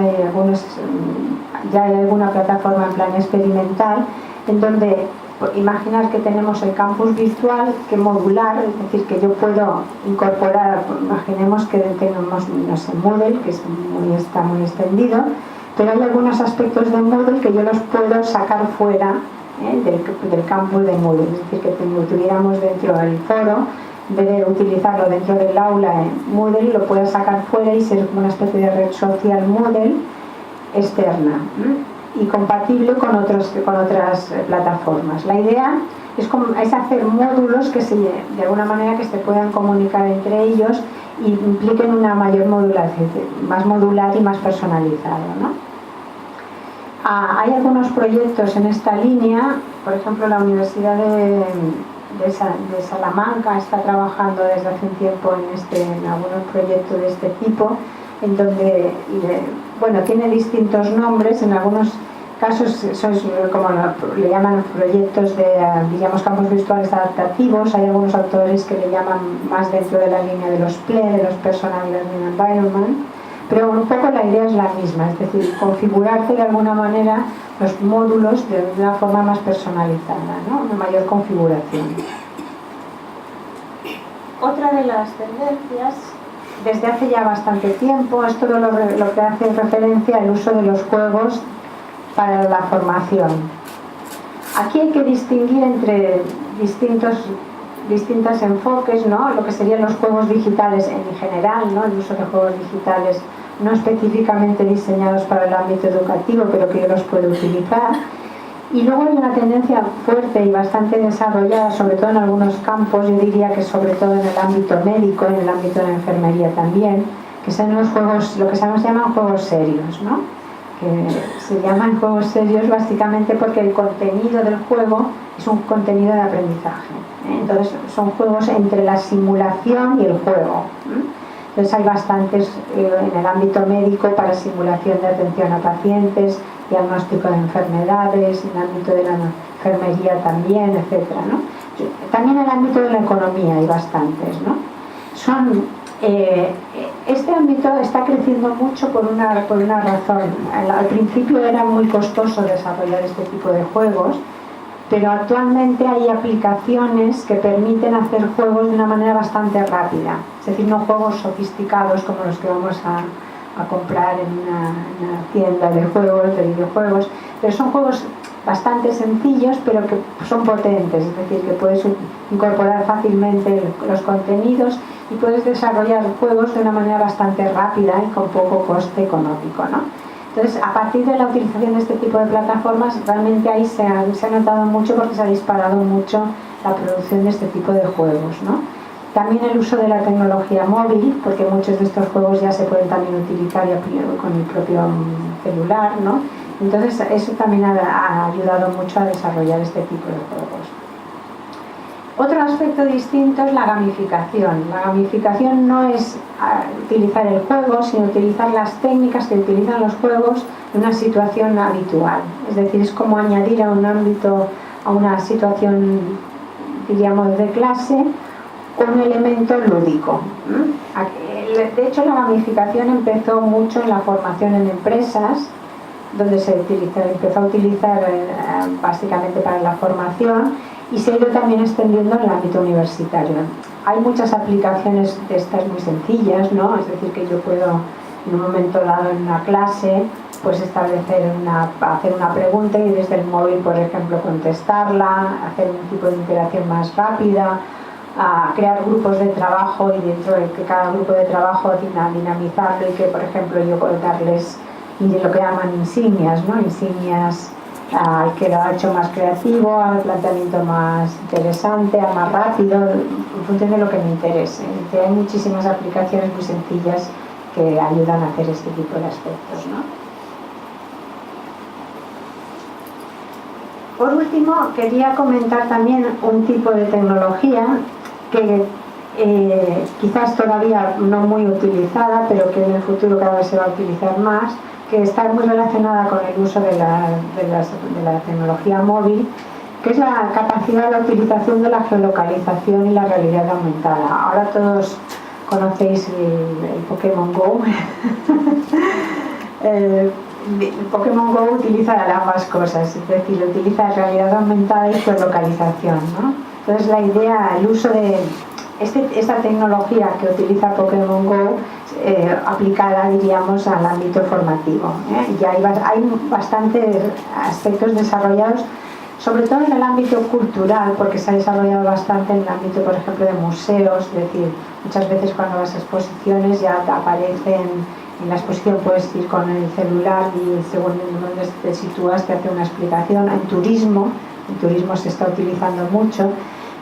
ya hay alguna plataforma en plan experimental, en donde imaginar que tenemos el campus virtual que modular, es decir, que yo puedo incorporar, imaginemos que tenemos, no sé, Moodle, que está muy extendido, pero hay algunos aspectos de Moodle que yo los puedo sacar fuera del campus de Moodle, es decir, que tuviéramos dentro del foro, en vez de utilizarlo dentro del aula en Moodle, lo puedo sacar fuera y ser como una especie de red social Moodle externa y compatible con otras plataformas. La idea es hacer módulos que de alguna manera que se puedan comunicar entre ellos y impliquen una mayor modulación, más modular y más personalizado, ¿no? Hay algunos proyectos en esta línea, por ejemplo la Universidad de Salamanca está trabajando desde hace un tiempo en algunos proyectos de este tipo, en donde, bueno, tiene distintos nombres, en algunos casos son como le llaman proyectos de, digamos, campos visuales adaptativos. Hay algunos autores que le llaman más dentro de la línea de los PLE, de los Personal Learning Environment, pero un poco la idea es la misma, es decir, configurarte de alguna manera los módulos de una forma más personalizada, ¿no? Una mayor configuración. Otra de las tendencias, desde hace ya bastante tiempo, es todo lo que hace referencia al uso de los juegos para la formación. Aquí hay que distinguir entre distintos enfoques, ¿no? Lo que serían los juegos digitales en general, ¿no? El uso de juegos digitales no específicamente diseñados para el ámbito educativo, pero que yo los puedo utilizar. Y luego hay una tendencia fuerte y bastante desarrollada, sobre todo en algunos campos, yo diría que sobre todo en el ámbito médico, en el ámbito de la enfermería también, que son los juegos, lo que se llaman juegos serios, ¿no? Que se llaman juegos serios básicamente porque el contenido del juego es un contenido de aprendizaje, ¿eh? Entonces son juegos entre la simulación y el juego, ¿eh? Entonces hay bastantes en el ámbito médico para simulación de atención a pacientes, diagnóstico de enfermedades, en el ámbito de la enfermería también, etcétera, ¿no? También en el ámbito de la economía hay bastantes, ¿no? Este ámbito está creciendo mucho por una razón. Al principio era muy costoso desarrollar este tipo de juegos, pero actualmente hay aplicaciones que permiten hacer juegos de una manera bastante rápida, es decir, no juegos sofisticados como los que vamos a comprar en una tienda de juegos, de videojuegos, pero son juegos bastante sencillos pero que son potentes, es decir, que puedes incorporar fácilmente los contenidos y puedes desarrollar juegos de una manera bastante rápida y con poco coste económico, ¿no? Entonces, a partir de la utilización de este tipo de plataformas, realmente ahí se ha notado mucho porque se ha disparado mucho la producción de este tipo de juegos, ¿no? También el uso de la tecnología móvil, porque muchos de estos juegos ya se pueden también utilizar con el propio celular, ¿no? Entonces, eso también ha ayudado mucho a desarrollar este tipo de juegos. Otro aspecto distinto es la gamificación. La gamificación no es utilizar el juego, sino utilizar las técnicas que utilizan los juegos en una situación habitual. Es decir, es como añadir a un ámbito, a una situación, diríamos, de clase, un elemento lúdico. De hecho, la gamificación empezó mucho en la formación en empresas, donde se empezó a utilizar básicamente para la formación, y se ha ido también extendiendo en el ámbito universitario. Hay muchas aplicaciones de estas muy sencillas, ¿no? Es decir, que yo puedo en un momento dado en una clase pues hacer una pregunta y desde el móvil, por ejemplo, contestarla, hacer un tipo de interacción más rápida, crear grupos de trabajo y dentro de que cada grupo de trabajo dinamizarlo y que, por ejemplo, yo darles lo que llaman insignias, ¿no? Insignias al que lo ha hecho más creativo, al planteamiento más interesante, al más rápido, en función de lo que me interese. Y hay muchísimas aplicaciones muy sencillas que ayudan a hacer este tipo de aspectos, ¿no? Por último, quería comentar también un tipo de tecnología que quizás todavía no muy utilizada, pero que en el futuro cada vez se va a utilizar más, que está muy relacionada con el uso de la tecnología móvil, que es la capacidad de utilización de la geolocalización y la realidad aumentada. Ahora todos conocéis el Pokémon Go. El Pokémon Go utiliza ambas cosas, es decir, utiliza realidad aumentada y geolocalización, ¿no? Entonces la idea, el uso de esta tecnología que utiliza Pokémon Go aplicada, diríamos, al ámbito formativo, ¿eh? Y hay bastantes aspectos desarrollados, sobre todo en el ámbito cultural, porque se ha desarrollado bastante en el ámbito, por ejemplo, de museos. Es decir, muchas veces cuando vas a exposiciones ya te aparecen en la exposición, puedes ir con el celular y según donde te sitúas te hace una explicación. En turismo en turismo se está utilizando mucho,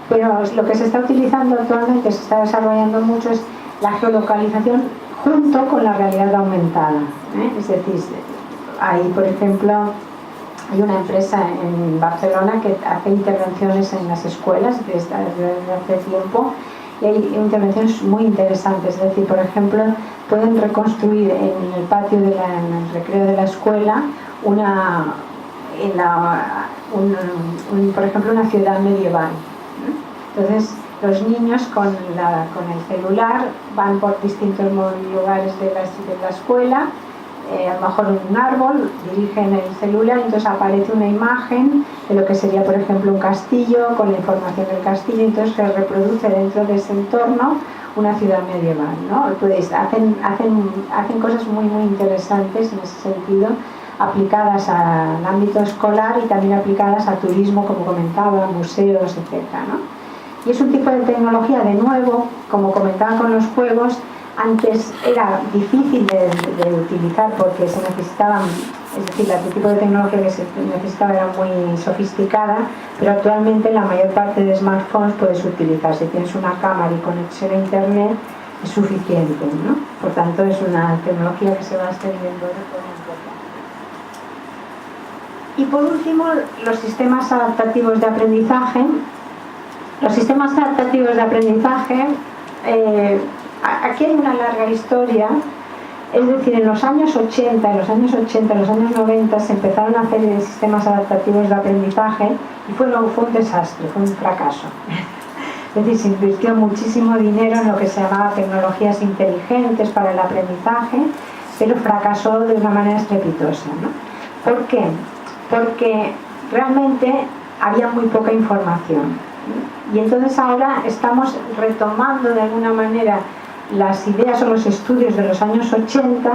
pero lo que se está utilizando actualmente, se está desarrollando mucho, es la geolocalización junto con la realidad aumentada, ¿eh? Es decir, hay, por ejemplo, hay una empresa en Barcelona que hace intervenciones en las escuelas desde hace tiempo, y hay intervenciones muy interesantes. Es decir, por ejemplo, pueden reconstruir en el patio en el recreo de la escuela por ejemplo, una ciudad medieval. Entonces, los niños con el celular van por distintos lugares de la escuela, a lo mejor un árbol, dirigen el celular y entonces aparece una imagen de lo que sería, por ejemplo, un castillo, con la información del castillo, y entonces se reproduce dentro de ese entorno una ciudad medieval, ¿no? Pues hacen cosas muy, muy interesantes en ese sentido, aplicadas al ámbito escolar y también aplicadas a turismo, como comentaba, museos, etc., ¿no? Y es un tipo de tecnología, de nuevo, como comentaba con los juegos, antes era difícil de utilizar porque se necesitaban, es decir, el tipo de tecnología que se necesitaba era muy sofisticada, pero actualmente la mayor parte de smartphones puedes utilizar. Si tienes una cámara y conexión a internet es suficiente, ¿no? Por tanto, es una tecnología que se va extendiendo de forma importante. Y por último, los sistemas adaptativos de aprendizaje. Los sistemas adaptativos de aprendizaje, aquí hay una larga historia. Es decir, en los años 80, en los años 90 se empezaron a hacer sistemas adaptativos de aprendizaje y fue un desastre, fue un fracaso. Es decir, se invirtió muchísimo dinero en lo que se llamaba tecnologías inteligentes para el aprendizaje, pero fracasó de una manera estrepitosa, ¿no? ¿Por qué? Porque realmente había muy poca información. Y entonces ahora estamos retomando de alguna manera las ideas o los estudios de los años 80,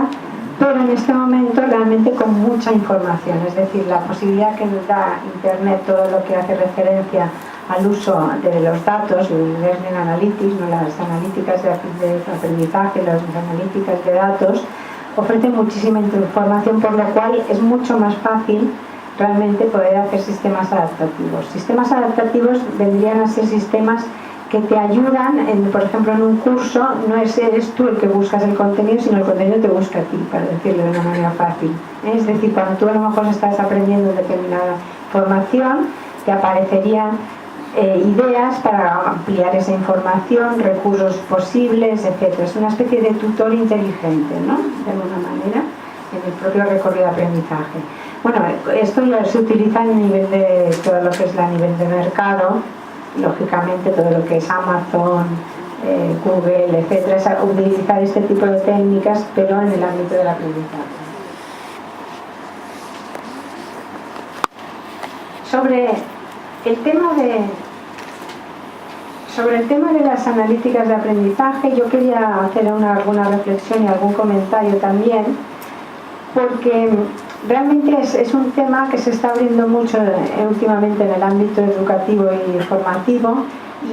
pero en este momento realmente con mucha información, es decir, la posibilidad que nos da Internet, todo lo que hace referencia al uso de los datos, el Learning Analytics, ¿no? Las analíticas de aprendizaje, las analíticas de datos, ofrece muchísima información, por lo cual es mucho más fácil realmente poder hacer sistemas adaptativos. Sistemas adaptativos vendrían a ser sistemas que te ayudan, por ejemplo, en un curso, no eres tú el que buscas el contenido, sino el contenido te busca a ti, para decirlo de una manera fácil. Es decir, cuando tú a lo mejor estás aprendiendo determinada formación, te aparecerían ideas para ampliar esa información, recursos posibles, etc. Es una especie de tutor inteligente, ¿no? De alguna manera, en el propio recorrido de aprendizaje. Bueno, esto ya se utiliza a nivel de todo lo que es a nivel de mercado, lógicamente todo lo que es Amazon, Google, etcétera, es utilizar este tipo de técnicas, pero en el ámbito del aprendizaje. Sobre el tema de las analíticas de aprendizaje, yo quería hacer alguna reflexión y algún comentario también, porque realmente es un tema que se está abriendo mucho últimamente en el ámbito educativo y formativo,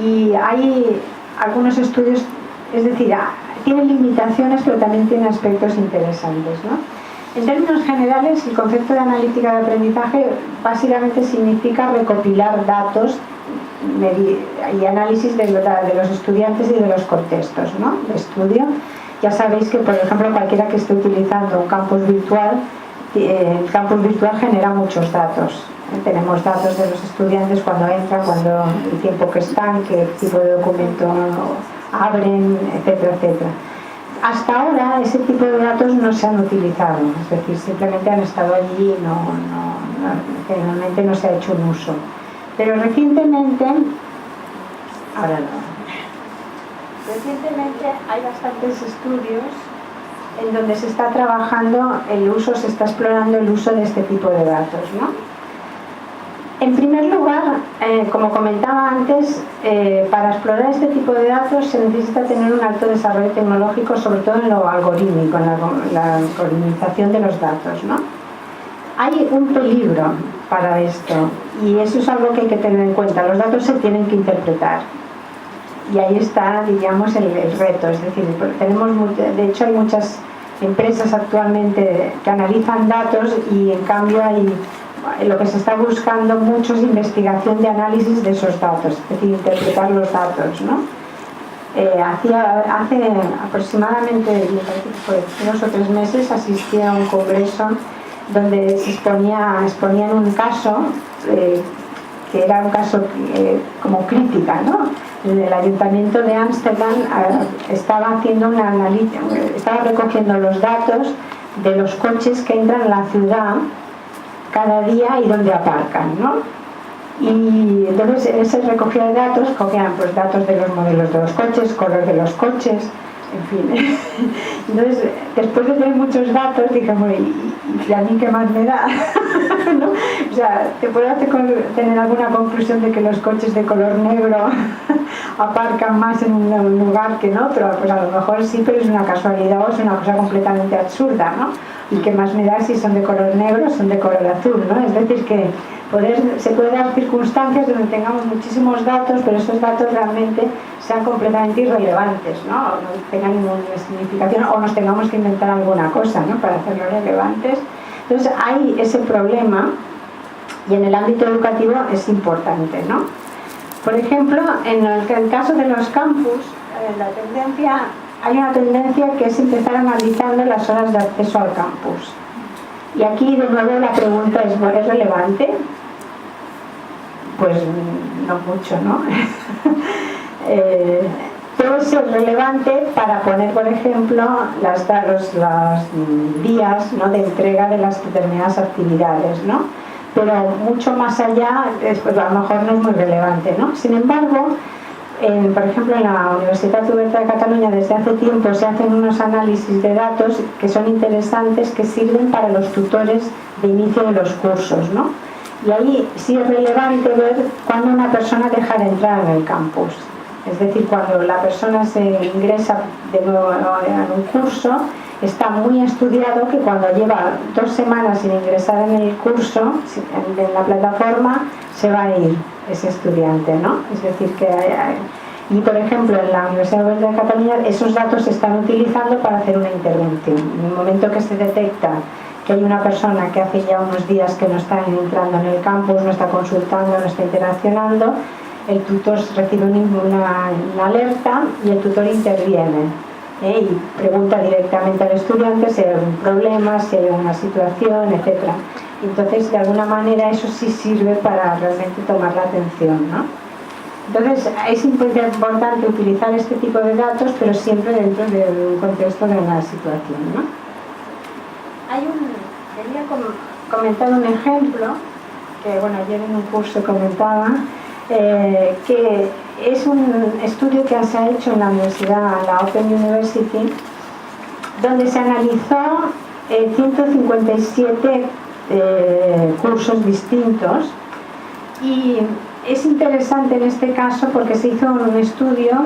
y hay algunos estudios, es decir, tiene limitaciones pero también tiene aspectos interesantes, ¿no? En términos generales, el concepto de analítica de aprendizaje básicamente significa recopilar datos y análisis de los estudiantes y de los contextos, ¿no? De estudio. Ya sabéis que, por ejemplo, cualquiera que esté utilizando un campus virtual, el campus virtual genera muchos datos. Tenemos datos de los estudiantes cuando entran, el tiempo que están, qué tipo de documento abren, etcétera, etcétera. Hasta ahora ese tipo de datos no se han utilizado, es decir, simplemente han estado allí y generalmente no se ha hecho un uso. Pero recientemente hay bastantes estudios en donde se está trabajando se está explorando el uso de este tipo de datos, ¿no? En primer lugar, como comentaba antes, para explorar este tipo de datos se necesita tener un alto desarrollo tecnológico, sobre todo en lo algorítmico, en la algoritmización de los datos, ¿no? Hay un peligro para esto, y eso es algo que hay que tener en cuenta. Los datos se tienen que interpretar, y ahí está, digamos, el reto. Es decir, de hecho hay muchas empresas actualmente que analizan datos, y en cambio hay lo que se está buscando mucho es investigación de análisis de esos datos, es decir, interpretar los datos, ¿no? Hace aproximadamente 2 o 3 meses asistí a un congreso donde se exponían un caso que era un caso como crítica, ¿no? El Ayuntamiento de Ámsterdam estaba recogiendo los datos de los coches que entran a la ciudad cada día y donde aparcan, ¿no? Y entonces en esa recogida de datos cogían pues datos de los modelos de los coches, color de los coches, en fin. Entonces, después de tener muchos datos, dije, bueno, ¿y a mí qué más me da? ¿No? O sea, te puedo tener alguna conclusión de que los coches de color negro aparcan más en un lugar que en otro, pues a lo mejor sí, pero es una casualidad o es una cosa completamente absurda, ¿no? ¿Y qué más me da si son de color negro o son de color azul, ¿no? Es decir, que se puede dar circunstancias donde tengamos muchísimos datos, pero esos datos realmente sean completamente irrelevantes, ¿no? O no tengan ninguna significación, o nos tengamos que inventar alguna cosa, ¿no? Para hacerlos relevantes. Entonces hay ese problema y en el ámbito educativo es importante, ¿no? Por ejemplo, en el caso de los campus, hay una tendencia que es empezar analizando las horas de acceso al campus. Y aquí de nuevo la pregunta es, ¿es relevante? Pues no mucho, ¿no? Puede ser relevante para poner, por ejemplo, los días, ¿no?, de entrega de las determinadas actividades, ¿no? Pero mucho más allá, pues a lo mejor no es muy relevante, ¿no? Sin embargo, por ejemplo, en la Universitat Oberta de Cataluña desde hace tiempo se hacen unos análisis de datos que son interesantes, que sirven para los tutores de inicio de los cursos, ¿no? Y ahí sí es relevante ver cuándo una persona deja de entrar en el campus. Es decir, cuando la persona se ingresa de nuevo en un curso, está muy estudiado que cuando lleva 2 semanas sin ingresar en el curso, en la plataforma, se va a ir ese estudiante, ¿no? Es decir, y por ejemplo en la Universidad Oberta de Cataluña esos datos se están utilizando para hacer una intervención. En el momento que se detecta que hay una persona que hace ya unos días que no está entrando en el campus, no está consultando, no está interaccionando, el tutor recibe una alerta y el tutor interviene, y pregunta directamente al estudiante si hay algún problema, si hay alguna situación, etc. Entonces, de alguna manera, eso sí sirve para realmente tomar la atención, ¿no? Entonces, es importante utilizar este tipo de datos, pero siempre dentro de un contexto de una situación, ¿no? Quería comentar un ejemplo, que bueno, ayer en un curso comentaba, que es un estudio que se ha hecho en la universidad, la Open University, donde se analizó 157 cursos distintos, y es interesante en este caso porque se hizo un estudio,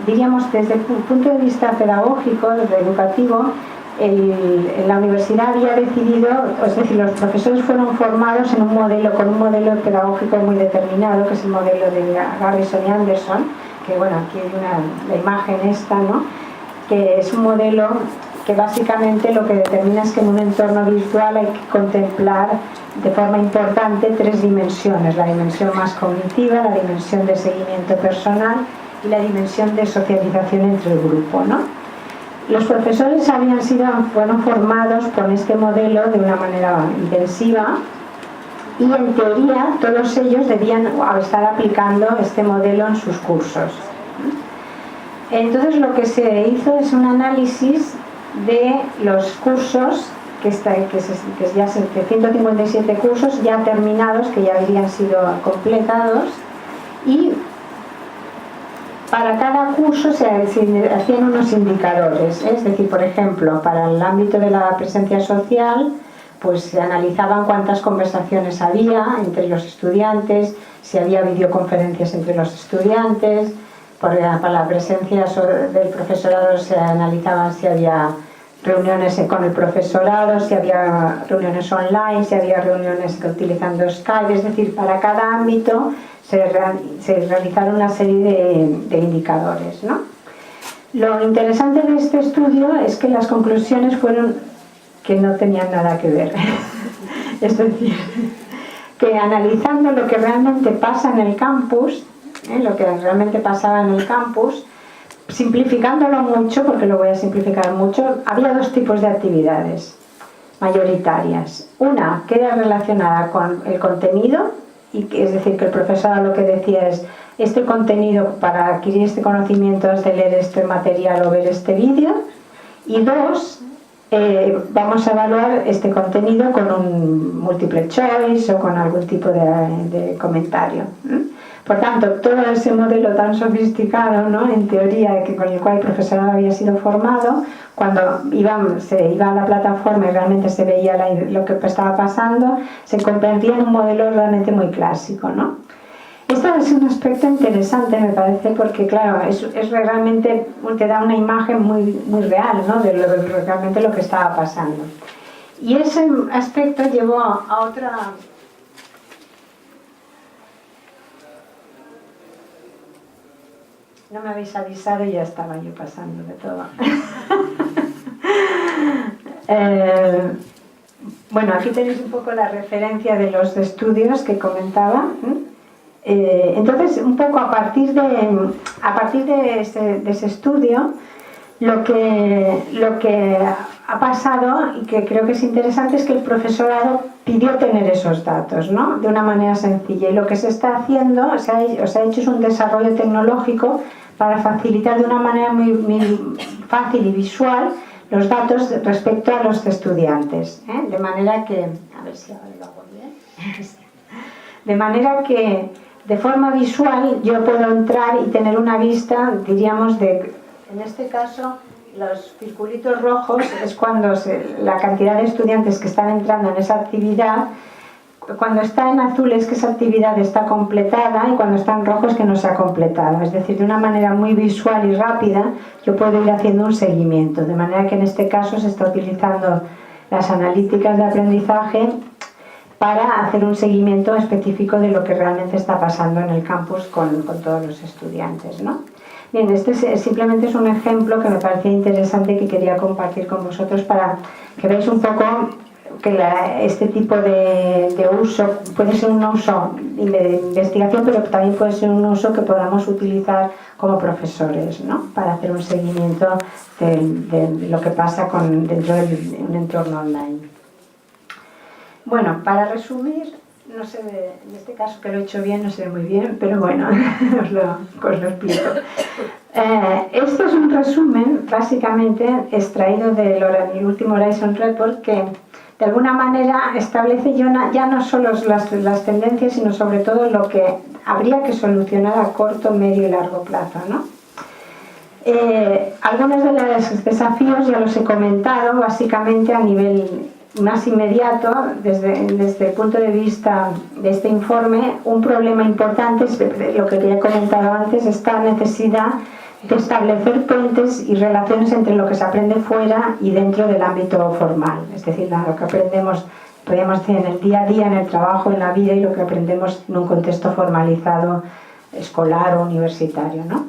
diríamos desde el punto de vista pedagógico, educativo. La universidad había decidido, es decir, los profesores fueron formados en con un modelo pedagógico muy determinado, que es el modelo de Garrison y Anderson, que bueno, aquí hay la imagen esta, ¿no?, que es un modelo que básicamente lo que determina es que en un entorno virtual hay que contemplar de forma importante 3 dimensiones: la dimensión más cognitiva, la dimensión de seguimiento personal y la dimensión de socialización entre el grupo, ¿no? Los profesores fueron formados con este modelo de una manera intensiva y en teoría todos ellos debían estar aplicando este modelo en sus cursos. Entonces lo que se hizo es un análisis de los cursos que 157 cursos ya terminados, que ya habrían sido completados, y para cada curso se hacían unos indicadores, es decir, por ejemplo, para el ámbito de la presencia social, pues se analizaban cuántas conversaciones había entre los estudiantes, si había videoconferencias entre los estudiantes. Para la presencia del profesorado se analizaban si había reuniones con el profesorado, si había reuniones online, si había reuniones utilizando Skype. Es decir, para cada ámbito se realizaron una serie de indicadores, ¿no? Lo interesante de este estudio es que las conclusiones fueron que no tenían nada que ver. Es decir, que analizando lo que realmente pasa en el campus, lo que realmente pasaba en el campus, simplificándolo mucho, porque lo voy a simplificar mucho, había dos tipos de actividades mayoritarias. Una que era relacionada con el contenido, y que, es decir, que el profesor lo que decía es: este contenido, para adquirir este conocimiento has de leer este material o ver este vídeo. Y dos, vamos a evaluar este contenido con un multiple choice o con algún tipo de comentario. Por tanto, todo ese modelo tan sofisticado, ¿no?, en teoría, con el cual el profesorado había sido formado, cuando se iba a la plataforma y realmente se veía lo que estaba pasando, se convertía en un modelo realmente muy clásico, ¿no? Esto es un aspecto interesante, me parece, porque claro, es realmente, te da una imagen muy, muy real, ¿no?, de realmente lo que estaba pasando. Y ese aspecto llevó a otra... No me habéis avisado y ya estaba yo pasando de todo. Bueno, aquí tenéis un poco la referencia de los estudios que comentaba. Entonces, un poco a partir de ese estudio, lo que ha pasado, y que creo que es interesante, es que el profesorado pidió tener esos datos, ¿no?, de una manera sencilla. Y lo que se está haciendo, se ha hecho es un desarrollo tecnológico para facilitar de una manera muy fácil y visual los datos respecto a los estudiantes, de manera que, a ver si ahora lo hago bien, de manera que de forma visual yo puedo entrar y tener una vista, diríamos, en este caso los circulitos rojos es cuando la cantidad de estudiantes que están entrando en esa actividad. Cuando está en azul es que esa actividad está completada, y cuando está en rojo es que no se ha completado. Es decir, de una manera muy visual y rápida yo puedo ir haciendo un seguimiento, de manera que en este caso se está utilizando las analíticas de aprendizaje para hacer un seguimiento específico de lo que realmente está pasando en el campus con todos los estudiantes, ¿no? Bien, este simplemente es un ejemplo que me parecía interesante y que quería compartir con vosotros para que veáis un poco que este tipo de uso puede ser un uso de investigación, pero también puede ser un uso que podamos utilizar como profesores, ¿no?, para hacer un seguimiento de lo que pasa dentro de un entorno online. Bueno, para resumir, no sé, en este caso que lo he hecho bien, no se ve muy bien, pero bueno, os lo explico. Esto es un resumen, básicamente, extraído del último Horizon Report, que de alguna manera establece ya no solo las tendencias, sino sobre todo lo que habría que solucionar a corto, medio y largo plazo, ¿no? Algunos de los desafíos ya los he comentado, básicamente a nivel más inmediato. Desde el punto de vista de este informe, un problema importante es lo que ya he comentado antes, esta necesidad de establecer puentes y relaciones entre lo que se aprende fuera y dentro del ámbito formal, es decir, lo que aprendemos, podríamos decir, en el día a día, en el trabajo, en la vida, y lo que aprendemos en un contexto formalizado, escolar o universitario, ¿no?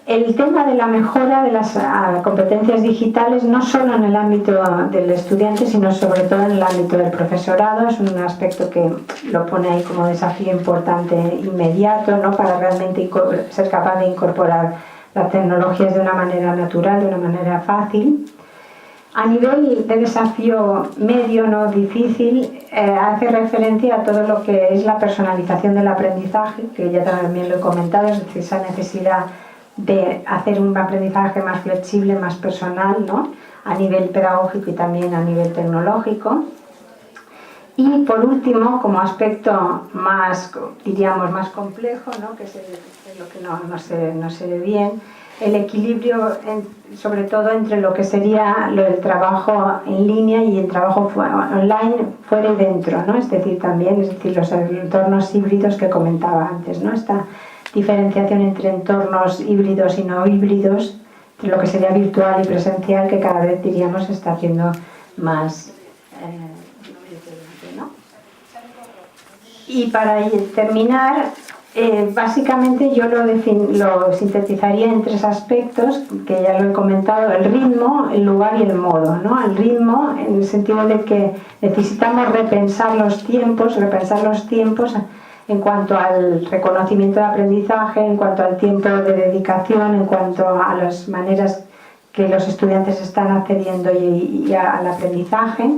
El tema de la mejora de las competencias digitales, no solo en el ámbito del estudiante, sino sobre todo en el ámbito del profesorado, es un aspecto que lo pone ahí como desafío importante inmediato, ¿no?, para realmente ser capaz de incorporar las tecnologías de una manera natural, de una manera fácil. A nivel de desafío medio, no difícil, hace referencia a todo lo que es la personalización del aprendizaje, que ya también lo he comentado, es decir, esa necesidad de hacer un aprendizaje más flexible, más personal, ¿no?, a nivel pedagógico y también a nivel tecnológico. Y por último, como aspecto más, diríamos, más complejo, ¿no?, que es lo que no se ve bien, el equilibrio sobre todo entre lo que sería el trabajo en línea y el trabajo online, fuera y dentro, ¿no?, es decir, los entornos híbridos que comentaba antes, ¿no?, esta diferenciación entre entornos híbridos y no híbridos, entre lo que sería virtual y presencial, que cada vez, diríamos, se está haciendo más. ¿No? Y para terminar, Básicamente yo lo sintetizaría en 3 aspectos, que ya lo he comentado: el ritmo, el lugar y el modo, ¿no? El ritmo, en el sentido de que necesitamos repensar los tiempos en cuanto al reconocimiento de aprendizaje, en cuanto al tiempo de dedicación, en cuanto a las maneras que los estudiantes están accediendo y al aprendizaje.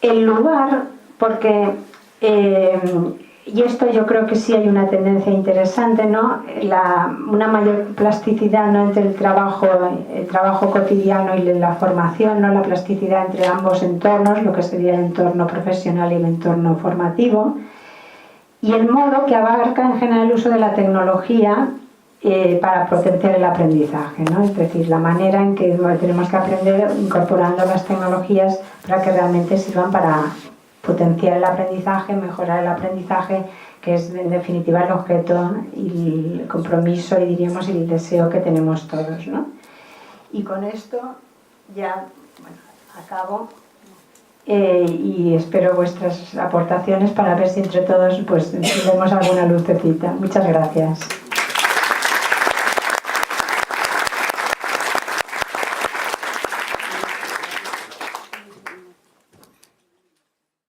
El lugar, porque y esto yo creo que sí hay una tendencia interesante, ¿no? Una mayor plasticidad, ¿no?, entre el trabajo cotidiano y la formación, ¿no? La plasticidad entre ambos entornos, lo que sería el entorno profesional y el entorno formativo. Y el modo, que abarca en general el uso de la tecnología para potenciar el aprendizaje, ¿no? Es decir, la manera en que tenemos que aprender incorporando las tecnologías para que realmente sirvan para potenciar el aprendizaje, mejorar el aprendizaje, que es en definitiva el objeto y el compromiso y diríamos el deseo que tenemos todos, ¿no? Y con esto ya acabo y espero vuestras aportaciones para ver si entre todos pues vemos alguna lucecita. Muchas gracias.